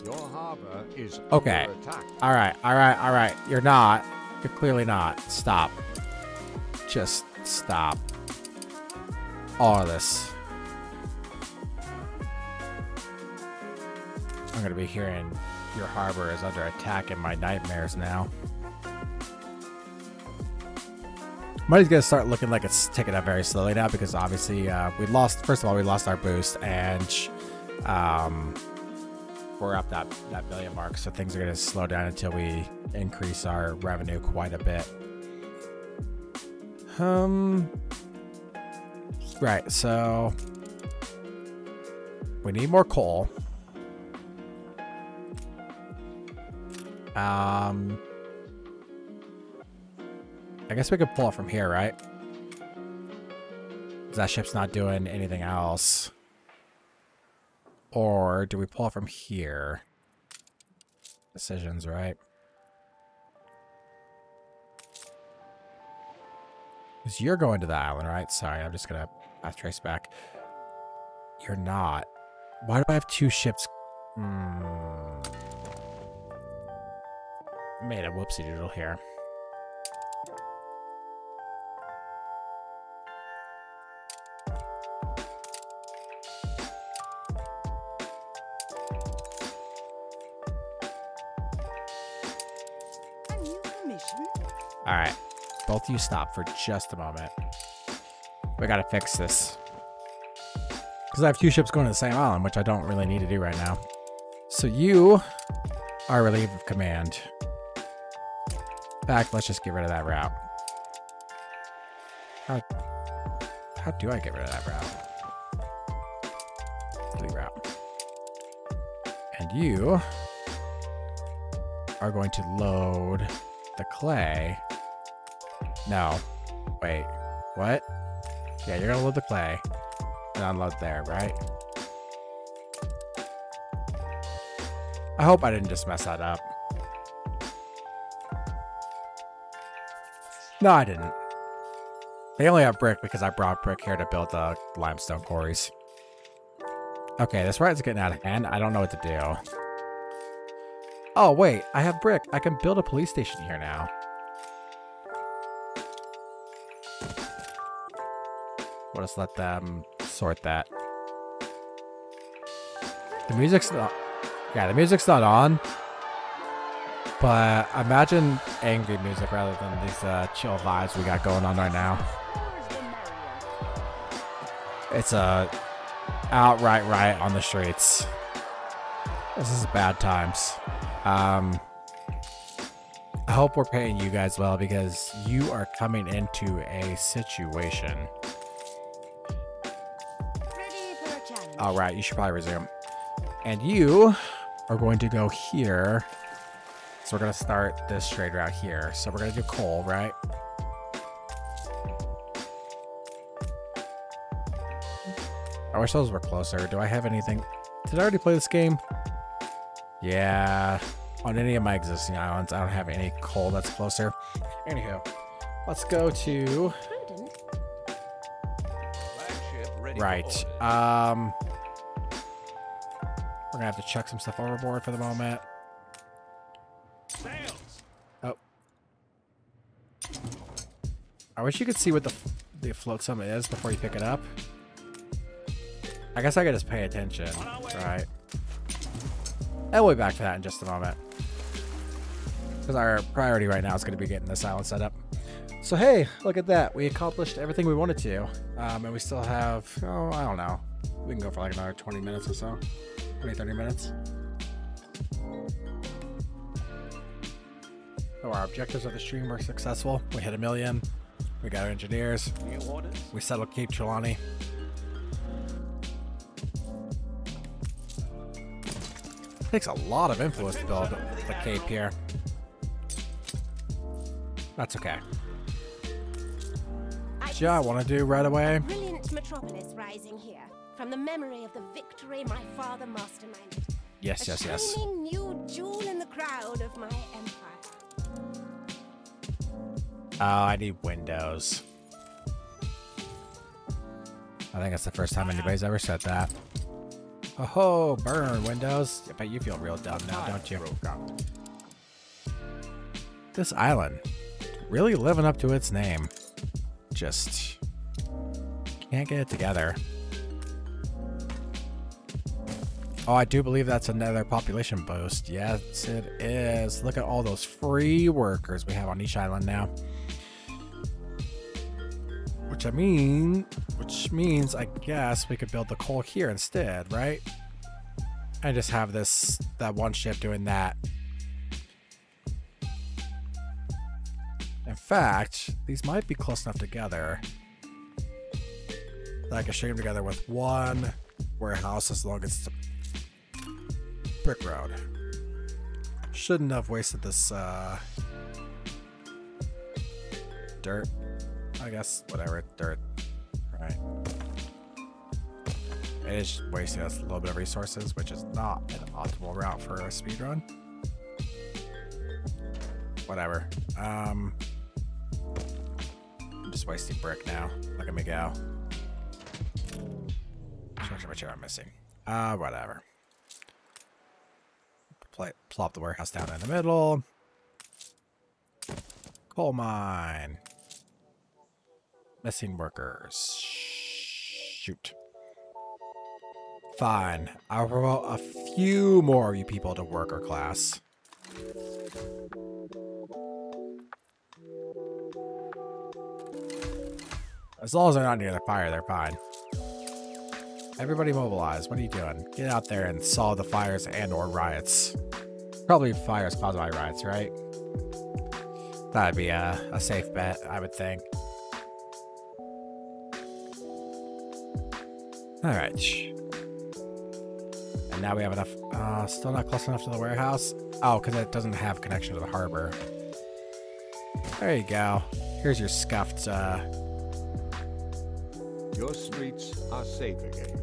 Your harbor is Okay. under attack. All right. You're not. You're clearly not. Stop. Just stop. All of this. I'm gonna be hearing your harbor is under attack in my nightmares now. Money's gonna start looking like it's ticking up very slowly now because obviously we lost. First of all, we lost our boost, and we're up that billion mark, so things are gonna slow down until we increase our revenue quite a bit. Right. So we need more coal. I guess we could pull it from here, right? 'Cause that ship's not doing anything else. Or do we pull it from here? Decisions, right? Because you're going to the island, right? Sorry, I'm just gonna path trace back. You're not. Why do I have two ships? Made a whoopsie doodle here. A new commission? All right, both of you stop for just a moment. We gotta fix this. Because I have two ships going to the same island, which I don't really need to do right now. So you are relieved of command. In fact, let's just get rid of that route. How do I get rid of that route? Delete route. And you are going to load the clay. No. Wait. What? Yeah, you're gonna load the clay and unload there, right? I hope I didn't just mess that up. No, I didn't. They only have brick because I brought brick here to build the limestone quarries. Okay, this ride's getting out of hand. I don't know what to do. Oh, wait. I have brick. I can build a police station here now. We'll just let them sort that. The music's not... Yeah, the music's not on. But imagine angry music rather than these chill vibes we got going on right now. It's a outright riot on the streets. This is bad times. I hope we're paying you guys well because you are coming into a situation. Ready for a challenge? All right, you should probably resume. And you are going to go here. So we're going to start this trade route here. So we're going to do coal, right? I wish those were closer. Do I have anything? Did I already play this game? Yeah. On any of my existing islands, I don't have any coal that's closer. Anywho, let's go to... Prudent. Right. We're going to have to chuck some stuff overboard for the moment. Oh. I wish you could see what the float summit is before you pick it up. I guess I could just pay attention. Right. And we'll be back to that in just a moment. Because our priority right now is going to be getting this island set up. So hey, look at that. We accomplished everything we wanted to. And we still have, oh, I don't know. We can go for like another 20 minutes or so. 20, 30 minutes. So our objectives of the stream were successful. We hit 1 million. We got our engineers. New orders? We settled Cape Trelawney. Takes a lot of influence to build the Cape here. That's okay. Do I want to do right away? Brilliant metropolis rising here, from the memory of the victory my father masterminded. Yes, yes, yes. A shining new jewel in the crowd of my empire. Oh, I need windows. I think that's the first time anybody's ever said that. Oh ho, burn Windows. I bet you feel real dumb now, don't you? This island, really living up to its name. Just can't get it together. Oh, I do believe that's another population boost. Yes, it is. Look at all those free workers we have on each island now. Which means I guess we could build the coal here instead, right? And just have that one ship doing that. In fact, these might be close enough together that I can string them together with one warehouse as long as it's a brick road. Shouldn't have wasted this dirt. I guess, whatever, dirt. Right. It is wasting us a little bit of resources, which is not an optimal route for a speedrun. Whatever. I'm just wasting brick now. Look at me go. Which I'm missing. Whatever. Plop the warehouse down in the middle. Coal mine. Missing workers. Shoot. Fine. I'll promote a few more of you people to worker class. As long as they're not near the fire, they're fine. Everybody mobilize. What are you doing? Get out there and solve the fires and or riots. Probably fires caused by riots, right? That'd be a safe bet, I would think. Alright. And now we have enough. Still not close enough to the warehouse. Oh, because it doesn't have connection to the harbor. There you go. Here's your scuffed. Your streets are safe again.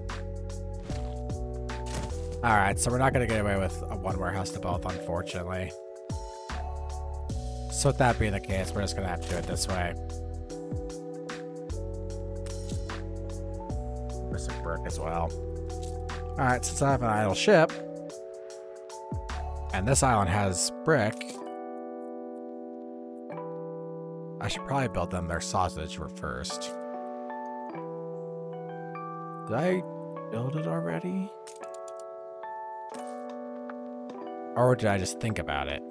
Alright, so we're not going to get away with a one warehouse to both, unfortunately. So with that being the case, we're just going to have to do it this way. Missing brick as well. Alright, since I have an idle ship, and this island has brick, I should probably build them their sausage first. Did I build it already? Or did I just think about it?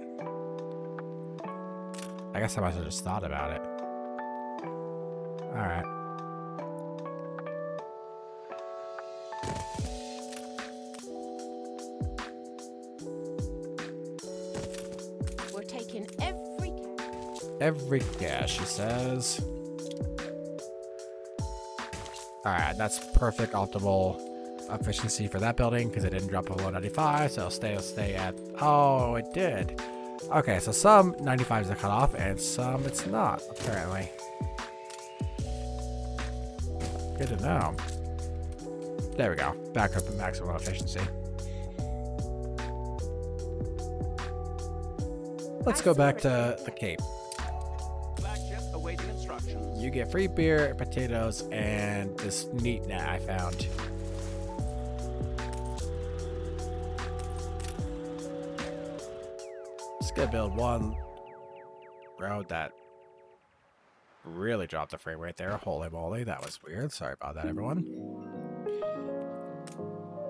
I guess I must have just thought about it. Alright. We're taking every cash. Every cash, she says. Alright, that's perfect optimal efficiency for that building because it didn't drop below 95, so it'll stay at... Oh, it did. Okay, so some 95s are cut off and some it's not, apparently. Good to know. There we go. Back up to maximum efficiency. Let's go back to the Cape. Flagship awaiting instructions. You get free beer, potatoes, and this neat net I found. Just gonna build one road that really dropped the frame rate there. Holy moly, that was weird. Sorry about that, everyone.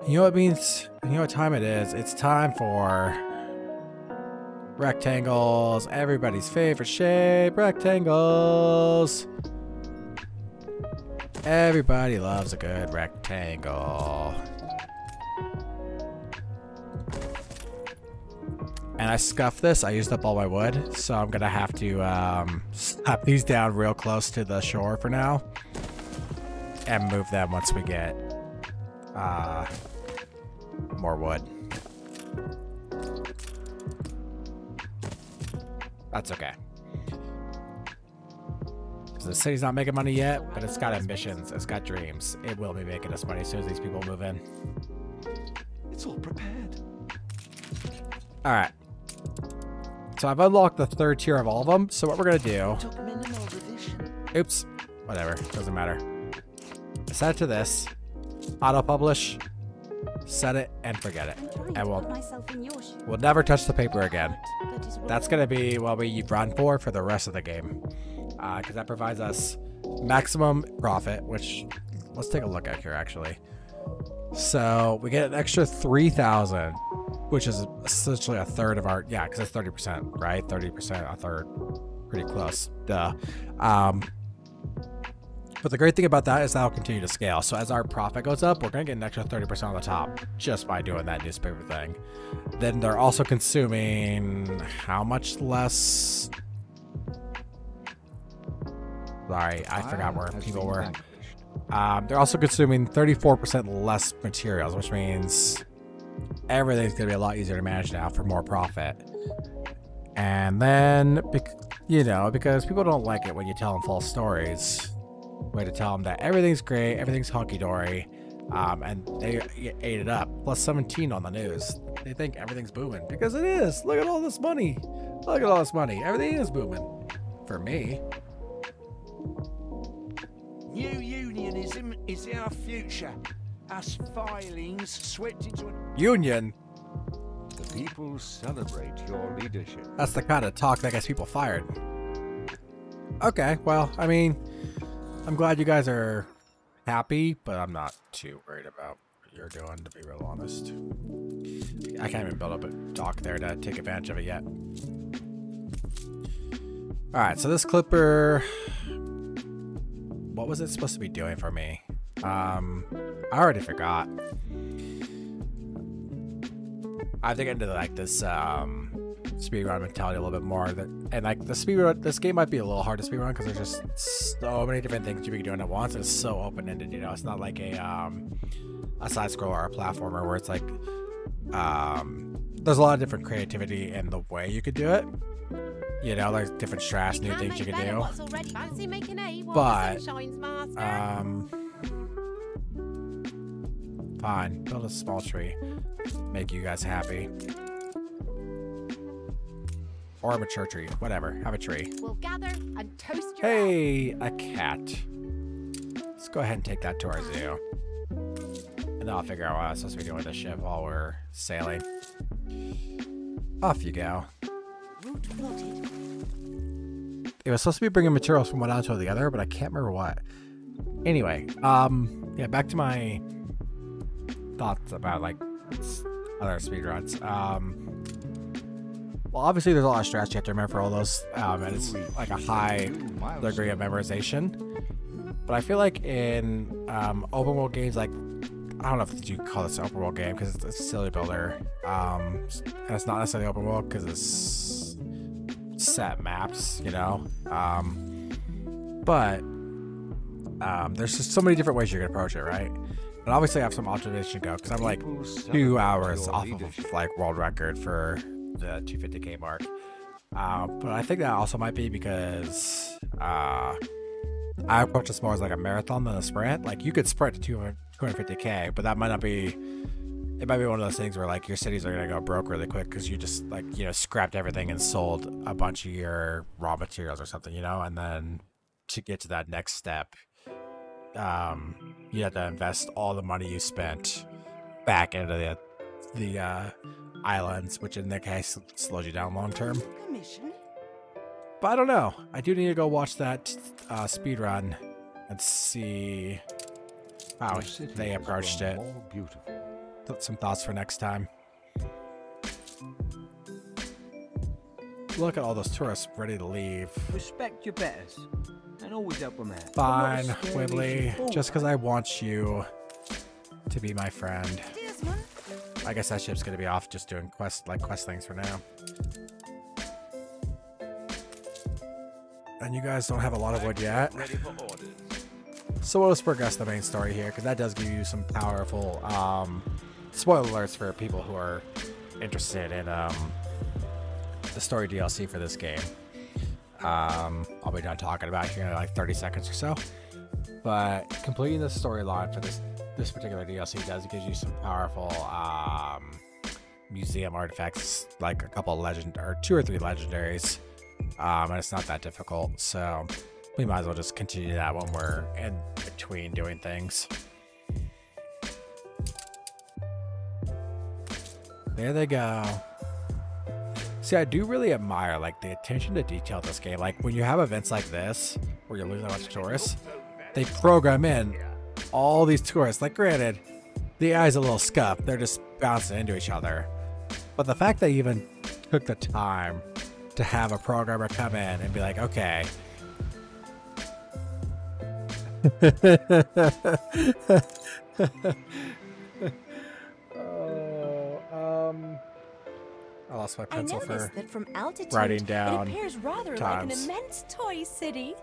You know what it means? You know what time it is? It's time for Rectangles, everybody's favorite shape, rectangles. Everybody loves a good rectangle. And I scuffed this. I used up all my wood, so I'm gonna have to slap these down real close to the shore for now, and move them once we get more wood. That's okay. So the city's not making money yet, but it's got ambitions. It's got dreams. It will be making us money as soon as these people move in. It's all prepared. All right. So I've unlocked the 3rd tier of all of them. So what we're going to do... Oops. Whatever. Doesn't matter. Set it to this. Auto-publish. Set it and forget it. And we'll never touch the paper again. That's going to be what we run for the rest of the game. Because that provides us maximum profit, which... Let's take a look at here, actually. So we get an extra 3,000, which is essentially a third of our... Yeah, because it's 30%, right? 30%, a third. Pretty close. Duh. But the great thing about that is that'll continue to scale. So as our profit goes up, we're going to get an extra 30% on the top just by doing that newspaper thing. Then they're also consuming how much less? Sorry, I forgot where people were. They're also consuming 34% less materials, which means everything's going to be a lot easier to manage now for more profit. And then, you know, because people don't like it when you tell them false stories. Way to tell them that everything's great, everything's hunky-dory, and they ate it up. Plus 17 on the news. They think everything's booming, because it is. Look at all this money. Look at all this money. Everything is booming. For me. New unionism is our future. Us filings swept into a... Union? The people celebrate your leadership. That's the kind of talk that gets people fired. Okay, well, I mean... I'm glad you guys are happy, but I'm not too worried about what you're doing, to be real honest. I can't even build up a dock there to take advantage of it yet. Alright, so this clipper... What was it supposed to be doing for me? I already forgot. I have to get into like this speedrun mentality a little bit more. And like the speedrun, this game might be a little hard to speedrun because there's just so many different things you can be doing at once. It's so open-ended, you know. It's not like a side scroller or a platformer where it's like there's a lot of different creativity in the way you could do it. You know, like different strats, new things you can do. But fine, build a small tree, make you guys happy. Or a mature tree, whatever. Have a tree. We'll gather and toast your Hey, a cat. Let's go ahead and take that to our zoo. And then I'll figure out what I'm supposed to be doing with the ship while we're sailing. Off you go. It was supposed to be bringing materials from one island to the other, but I can't remember what. Anyway, yeah, back to my thoughts about like other speedruns. Well, obviously there's a lot of strats you have to remember for all those, and it's like a high degree of memorization. But I feel like in open world games, like, I don't know if you call this an open world game because it's a silly builder, and it's not necessarily open world because it's set maps, you know. But there's just so many different ways you can approach it, right? And obviously I have some observation go because I'm like 2 hours off of like world record for the 250k mark. But I think that also might be because I approach this more as like a marathon than a sprint. Like you could sprint to 250k, but that might not be. It might be one of those things where like your cities are gonna go broke really quick because you just like, you know, scrapped everything and sold a bunch of your raw materials or something, you know. And then to get to that next step, you have to invest all the money you spent back into the islands, which in that case slows you down long term. But I don't know. I do need to go watch that speedrun and see how they approached it. Some thoughts for next time. look at all those tourists ready to leave. Respect your betters. And always help them out. Fine, I'm not as scary as Wibbly. you thought. Just because I want you to be my friend. Desmond, I guess that ship's gonna be off just doing quest things for now. And you guys don't have a lot of wood yet. Ready for orders. So let's progress the main story here, because that does give you some powerful spoiler alerts for people who are interested in the story DLC for this game. I'll be done talking about it here in like 30 seconds or so. But completing the storyline for this particular DLC does give you some powerful museum artifacts, like a couple of 2 or 3 legendaries. And it's not that difficult, so we might as well just continue that when we're in between doing things. There they go. See, I do really admire like the attention to detail in this game. Like when you have events like this where you're losing a bunch of tourists, they program in all these tourists. Like granted, the AI's a little scuffed, they're just bouncing into each other. But the fact they even took the time to have a programmer come in and be like, okay. I lost my pencil I for noticed that from altitude, writing down it appears rather times. like an immense toy city.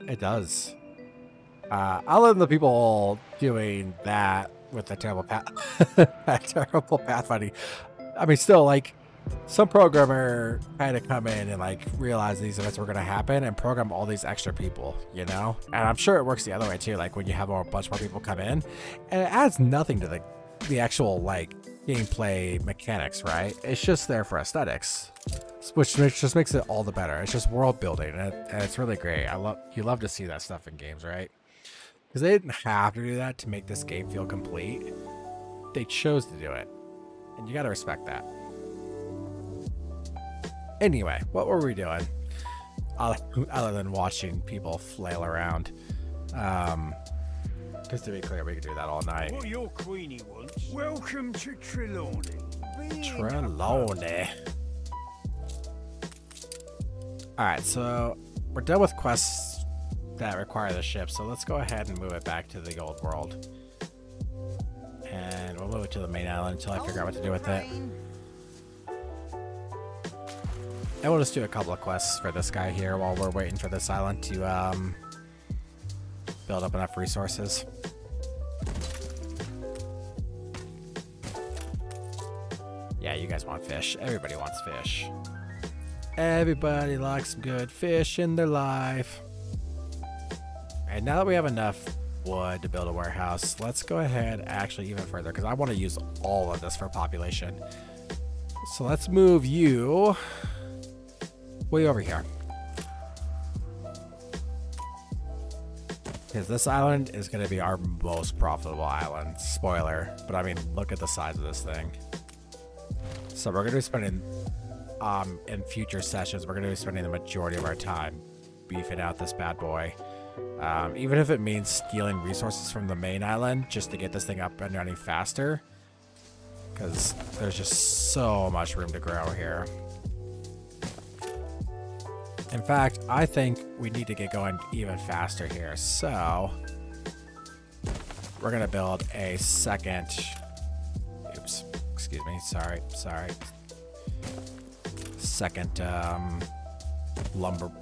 It does. Other than the people doing that with the terrible terrible pathfinding, I mean, still, like, some programmer kind of come in and like realize these events were going to happen and program all these extra people, you know? And I'm sure it works the other way too, like when you have a bunch more people come in, and it adds nothing to the actual like gameplay mechanics, right? It's just there for aesthetics, which just makes it all the better. It's just world building, and it's really great. You love to see that stuff in games, right? Because they didn't have to do that to make this game feel complete. They chose to do it, and you got to respect that. Anyway, what were we doing? Other than watching people flail around. Because to be clear, we could do that all night. What your queenie wants. Welcome to Trelawney. Trelawney. Alright, so we're done with quests that require the ship, so let's go ahead and move it back to the old world. And we'll move it to the main island until I figure out what to do with it. And we'll just do a couple of quests for this guy here while we're waiting for this island to build up enough resources. Yeah, you guys want fish. Everybody wants fish. Everybody likes some good fish in their life. And now that we have enough wood to build a warehouse, let's go ahead actually even further, because I want to use all of this for population. So let's move you way over here. Because this island is going to be our most profitable island. Spoiler. But I mean, look at the size of this thing. So we're going to be spending, in future sessions, we're going to be spending the majority of our time beefing out this bad boy. Even if it means stealing resources from the main island just to get this thing up and running faster. Because there's just so much room to grow here. In fact, I think we need to get going even faster here. So we're going to build a second, oops, excuse me, sorry. Second lumber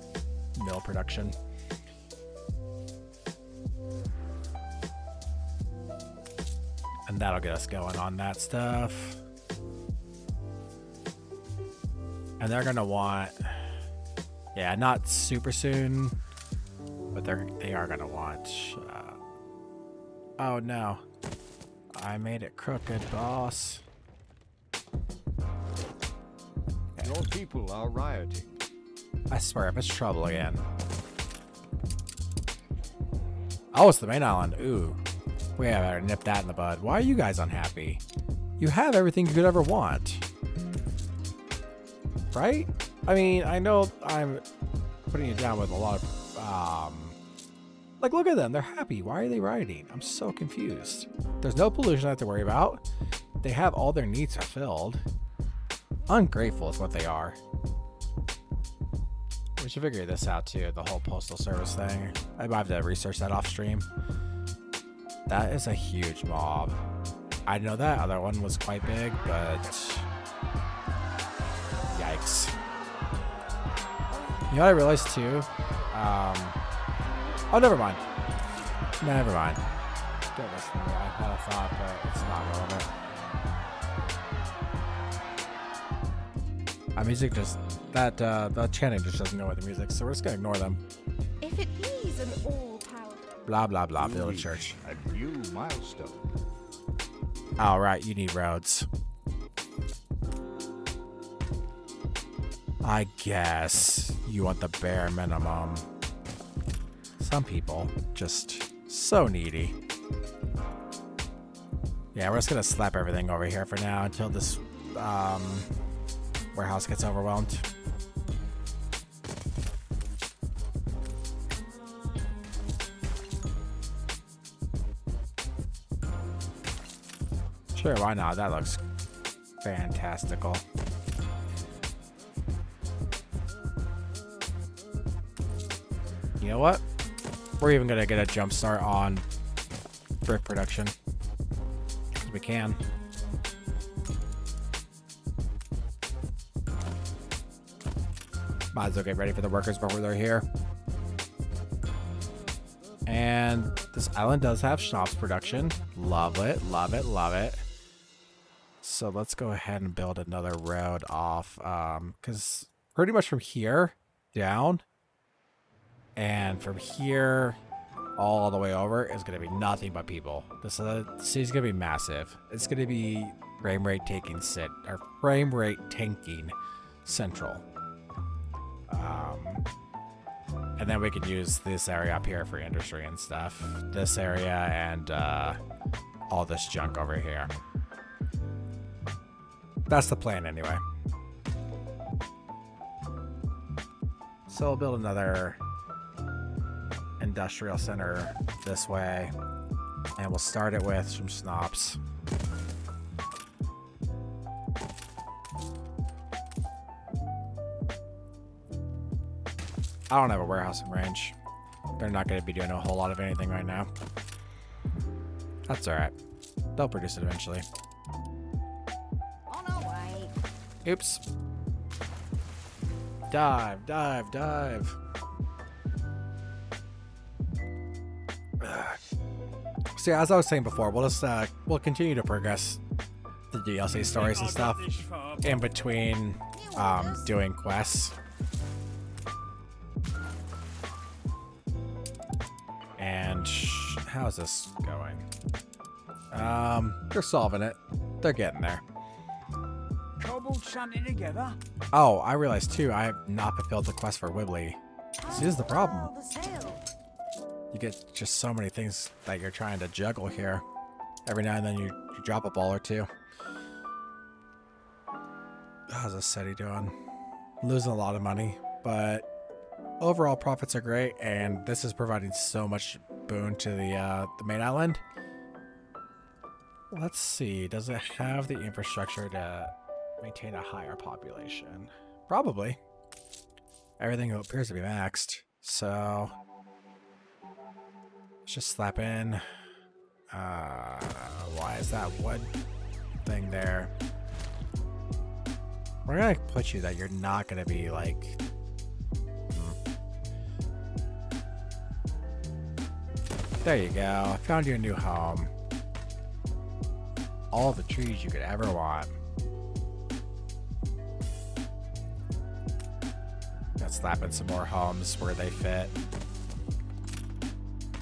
mill production. And that'll get us going on that stuff. And they're going to want, yeah, not super soon, but they are going to want, oh no, I made it crooked, boss. Your people are rioting. I swear, if it's trouble again. Oh, it's the main island. Ooh. We better nip that in the bud. Why are you guys unhappy? You have everything you could ever want. Right? I mean, I know I'm putting you down with a lot of, like, look at them. They're happy. Why are they rioting? I'm so confused. There's no pollution I have to worry about. They have all their needs fulfilled. Ungrateful is what they are. should figure this out too, the whole postal service thing. I might have to research that off stream. That is a huge mob. I know that other one was quite big, but yikes. You know what I realized too? Oh, never mind. Never mind. Don't listen to me. I had a thought, but it's not relevant. Our music just, that chanting just doesn't go with the music, so we're just gonna ignore them. If it please an all-powerful... Blah, blah, blah, build a church. A new milestone. All right, you need roads. I guess you want the bare minimum. Some people just so needy. Yeah, we're just gonna slap everything over here for now until this warehouse gets overwhelmed. Sure, why not? That looks fantastical. You know what? We're even gonna get a jump start on brick production. We can. Might as well get ready for the workers before they're here. And this island does have schnapps production. Love it, love it, love it. So let's go ahead and build another road off, because pretty much from here down and from here all the way over is going to be nothing but people. This city's going to be massive. It's going to be frame rate tanking central. And then we can use this area up here for industry and stuff. This area and all this junk over here. That's the plan anyway. So we'll build another industrial center this way. And we'll start it with some schnapps. I don't have a warehouse in range. They're not going to be doing a whole lot of anything right now. That's alright. They'll produce it eventually. On our way. Oops. Dive, dive, dive. See, as I was saying before, we'll just we'll continue to progress the DLC stories and stuff in between doing quests. And how's this going? They're solving it. They're getting there. Cobbled something together. Oh, I realized too, I have not fulfilled the quest for Wibbly. See, this is the problem. You get just so many things that you're trying to juggle here. Every now and then you drop a ball or two. How's this city doing? Losing a lot of money, but overall profits are great, and this is providing so much boon to the main island. Let's see, does it have the infrastructure to maintain a higher population? Probably. Everything appears to be maxed, so let's just slap in. Why is that wood thing there? We're gonna put you that you're not gonna be like. There you go. I found you a new home. All the trees you could ever want. Let's slap in some more homes where they fit.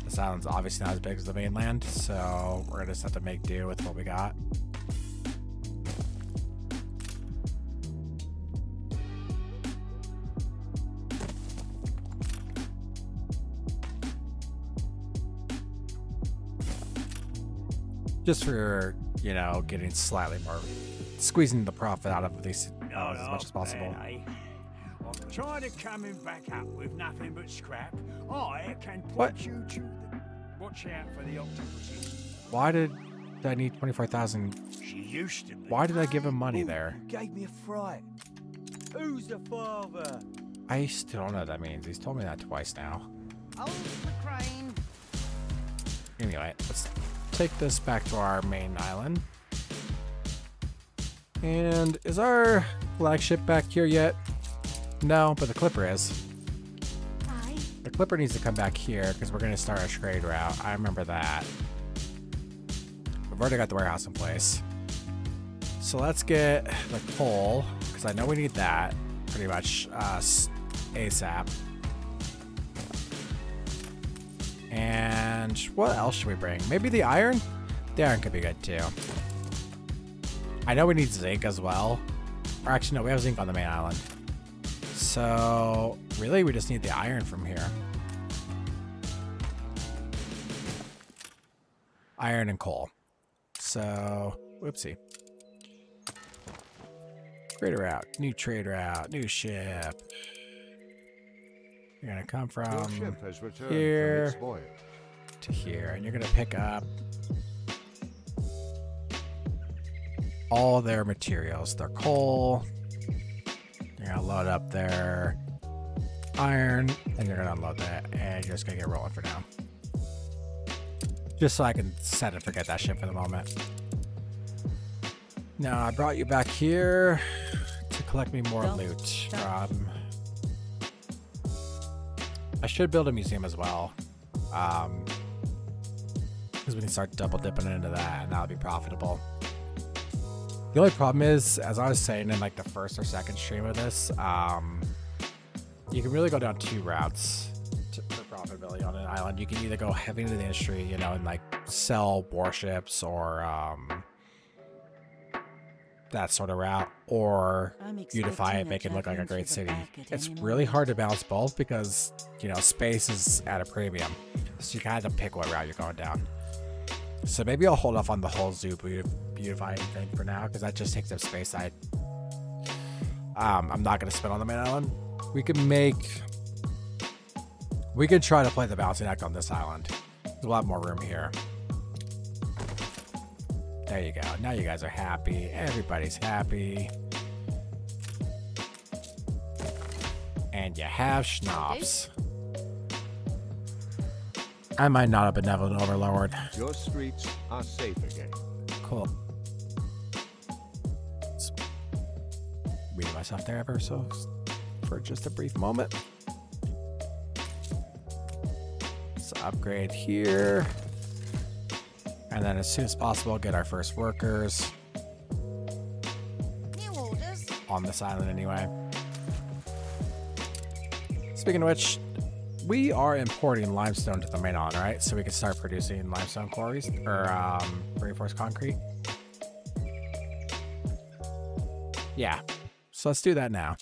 This island's obviously not as big as the mainland, so we're gonna just have to make do with what we got. Just for, you know, getting slightly more, squeezing the profit out of these as much as possible. I'm tired of coming back up with nothing but scrap. I can point you to the... Watch out for the octopuses. Why did I need 24,000? She used to be. Why did I give him money there? Gave me a fright. Who's the father? I still don't know what that means. He's told me that twice now. Hold the crane. Anyway, let's take this back to our main island. And is our flagship back here yet? No, but the Clipper is. Hi. The Clipper needs to come back here because we're going to start a trade route. I remember that. We've already got the warehouse in place. So let's get the coal, because I know we need that pretty much ASAP. And what else should we bring? Maybe the iron? The iron could be good too. I know we need zinc as well. Or actually, no, we have zinc on the main island. So really, we just need the iron from here. Iron and coal. So, whoopsie. Trader route, new trade route, new ship. You're gonna come Your from ship has returned here from its voyage. to here, and you're gonna pick up all their materials, their coal. You're gonna load up their iron, and you're gonna unload that, and you're just gonna get rolling for now. Just so I can set and forget that ship for the moment. Now, I brought you back here to collect me more loot from... I should build a museum as well. Because we can start double dipping into that, and that'll be profitable. The only problem is, as I was saying in like the first or second stream of this, you can really go down two routes for profitability on an island. You can either go heavy into the industry, you know, and like sell warships or that sort of route, or beautify it, make it look like a great city. It's really hard to balance both because, you know, space is at a premium. So you kind of have to pick what route you're going down. So maybe I'll hold off on the whole zoo beautifying thing for now, because that just takes up space I'm not going to spend on the main island. We could try to play the balancing act on this island. We'll have more room here. There you go. Now you guys are happy. Everybody's happy. And you have schnapps. I might not have benevolent overlord. Your streets are safe again. Cool. Let's read myself there ever so for just a brief moment. Let's upgrade here. And then as soon as possible, get our first workers. New orders. On this island anyway. Speaking of which, we are importing limestone to the main island, right? So we can start producing limestone quarries, or reinforced concrete. Yeah, so let's do that now.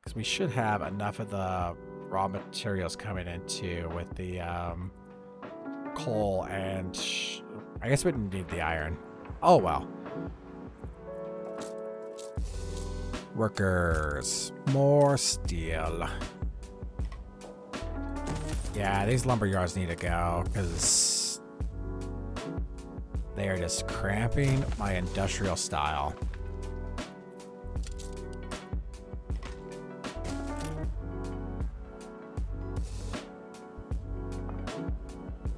Because we should have enough of the raw materials coming in too with the coal and... I guess we didn't need the iron. Oh, well. Workers. More steel. Yeah, these lumber yards need to go because they are just cramping my industrial style.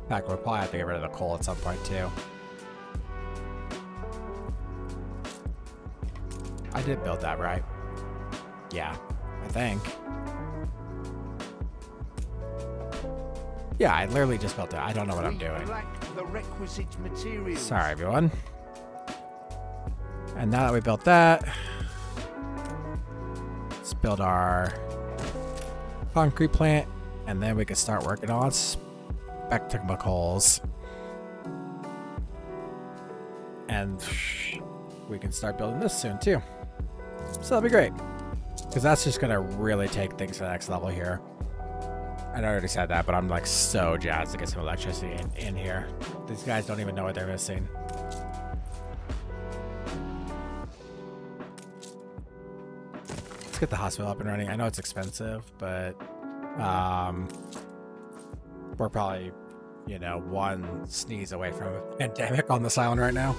In fact, we'll probably have to get rid of the coal at some point too. I did build that, right? Yeah, I think. Yeah, I literally just built it. I don't know what I'm doing. The requisite materials. Sorry, everyone. And now that we built that, let's build our concrete plant, and then we can start working on spectacles. And we can start building this soon too. So that'll be great. Because that's just going to really take things to the next level here. I already said that, but I'm like so jazzed to get some electricity in here. These guys don't even know what they're missing. Let's get the hospital up and running. I know it's expensive, but we're probably, you know, one sneeze away from a pandemic on this island right now.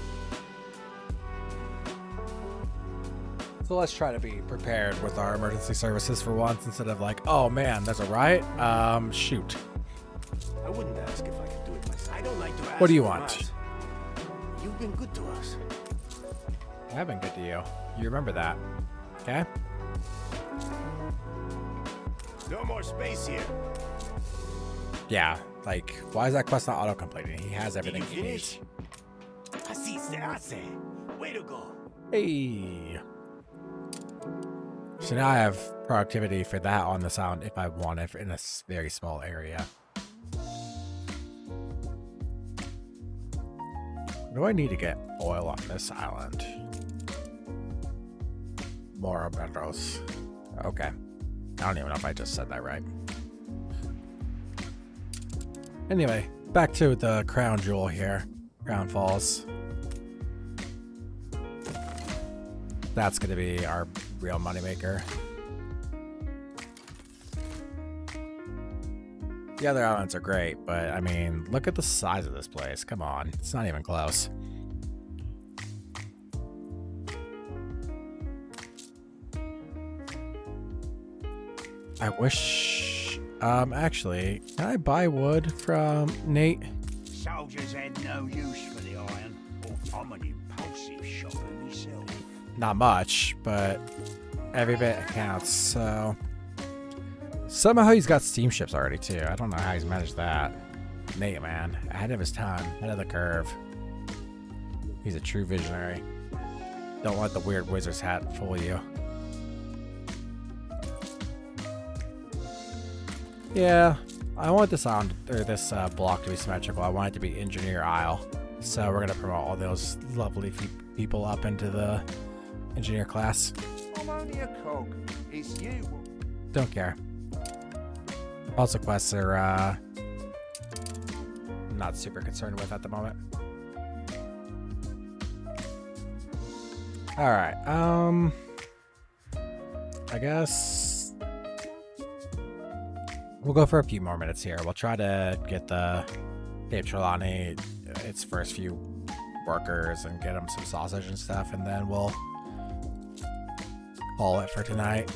So So let's try to be prepared with our emergency services for once, instead of like, oh man, there's a riot. Shoot. I wouldn't ask if I could do it myself. I don't like to ask. What do you for want? much. You've been good to us. I have been good to you. You remember that, okay? No more space here. Yeah, like, why is that quest not auto-completing? He has everything Did you he finish? needs. Así se hace. Way to go. Hey. So now I have productivity for that on the sound if I want it in a very small area. Do I need to get oil on this island? More metals. Okay. I don't even know if I just said that right. Anyway, back to the crown jewel here. Crown Falls. That's going to be our real moneymaker. The other islands are great, but I mean, look at the size of this place. Come on, it's not even close. I wish, actually, can I buy wood from Nate? Soldiers had no use for the iron. Or I'm an impulsive shopper myself. Not much, but every bit counts, so... Somehow he's got steamships already, too. I don't know how he's managed that. Nate, man. Ahead of his time. Ahead of the curve. He's a true visionary. Don't let the weird wizard's hat fool you. Yeah, I want this island, or this block to be symmetrical. I want it to be Engineer Isle. So we're going to promote all those lovely people up into the Engineer class. I'm only a cog. It's you. Don't care. Also quests are not super concerned with at the moment. Alright, I guess we'll go for a few more minutes here. We'll try to get the Cape Trelawney its first few workers and get them some sausage and stuff, and then we'll call it for tonight.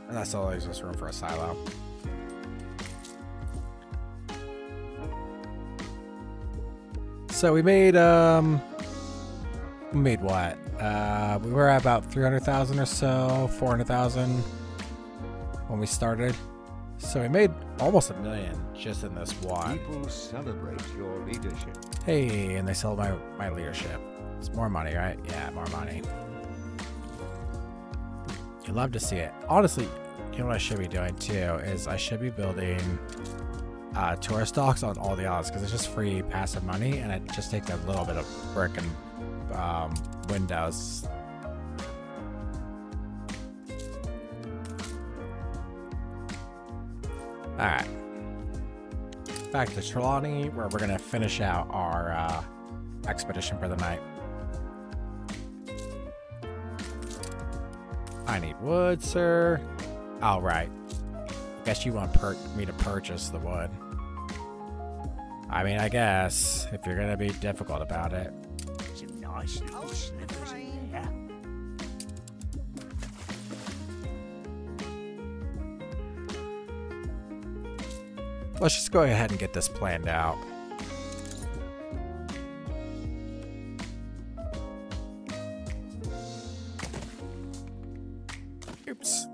And that's all leaves us room for a silo. So we made what? We were at about 300,000 or so, 400,000 when we started. So we made almost $1 million just in this one. People celebrate your leadership. Hey, and they sell my leadership. It's more money, right? Yeah, more money. You love to see it. Honestly, you know what I should be doing too is I should be building tourist docks on all the islands, because it's just free passive money, and it just takes a little bit of brick and windows. All right, back to Trelawney, where we're gonna finish out our expedition for the night. I need wood, sir. All right. Guess you want me to purchase the wood. I mean, I guess, if you're gonna be difficult about it. Some nice little slivers in there. Let's just go ahead and get this planned out. Oops.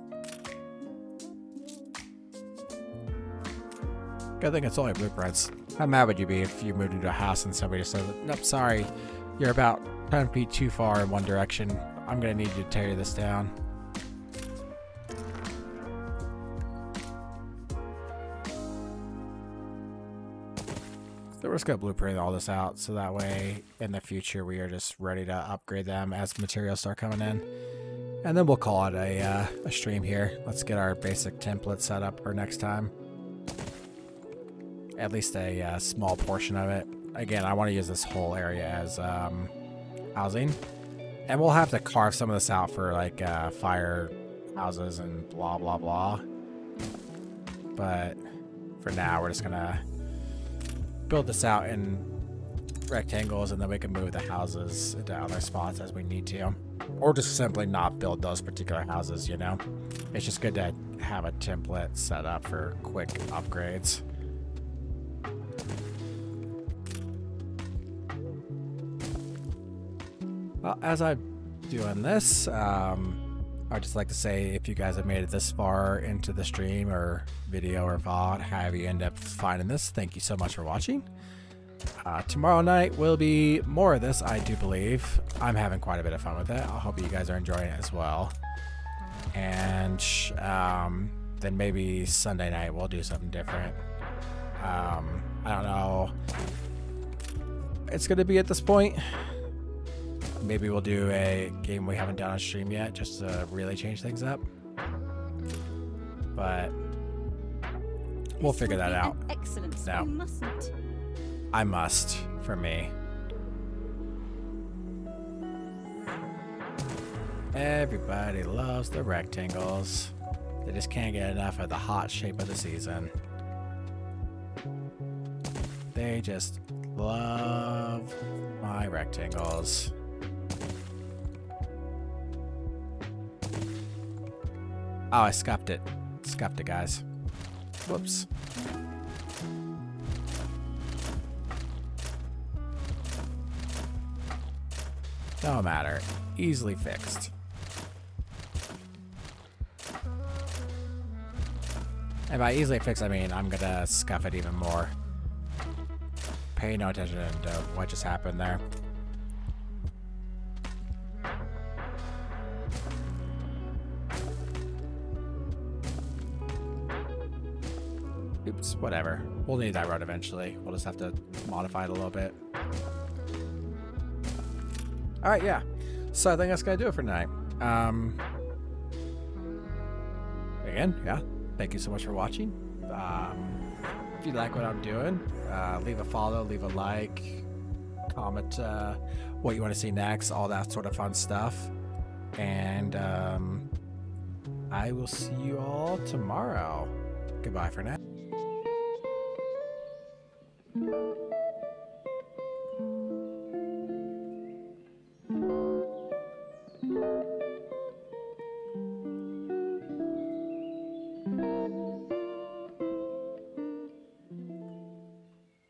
Good thing it's only blueprints. How mad would you be if you moved into a house and somebody said, nope, sorry, you're about 10 feet too far in one direction. I'm gonna need you to tear this down. So we're just gonna blueprint all this out, so that way in the future we are just ready to upgrade them as materials start coming in. And then we'll call it a stream here. Let's get our basic template set up for next time. At least a small portion of it. Again, I want to use this whole area as housing. And we'll have to carve some of this out for like fire houses and blah blah blah. But for now, we're just gonna build this out in rectangles, and then we can move the houses into other spots as we need to, or just simply not build those particular houses. You know, it's just good to have a template set up for quick upgrades. Well, as I'm doing this, I'd just like to say, if you guys have made it this far into the stream or video or VOD, however you end up finding this, thank you so much for watching. Tomorrow night will be more of this, I do believe. I'm having quite a bit of fun with it. I hope you guys are enjoying it as well. And then maybe Sunday night we'll do something different. I don't know. It's going to be at this point. Maybe we'll do a game we haven't done on stream yet, just to really change things up. But we'll figure that out. Excellent. No. You mustn't. I must, for me. Everybody loves the rectangles. They just can't get enough of the hot shape of the season. They just love my rectangles. Oh, I scuffed it. Scuffed it, guys. Whoops. No matter. Easily fixed. And by easily fixed, I mean I'm gonna scuff it even more. Pay no attention to what just happened there. Oops, whatever. We'll need that road eventually. We'll just have to modify it a little bit. Alright, yeah. So I think that's gonna do it for tonight. Again, yeah. Thank you so much for watching. If you like what I'm doing, leave a follow, leave a like, comment what you want to see next, all that sort of fun stuff. And I will see you all tomorrow. Goodbye for now.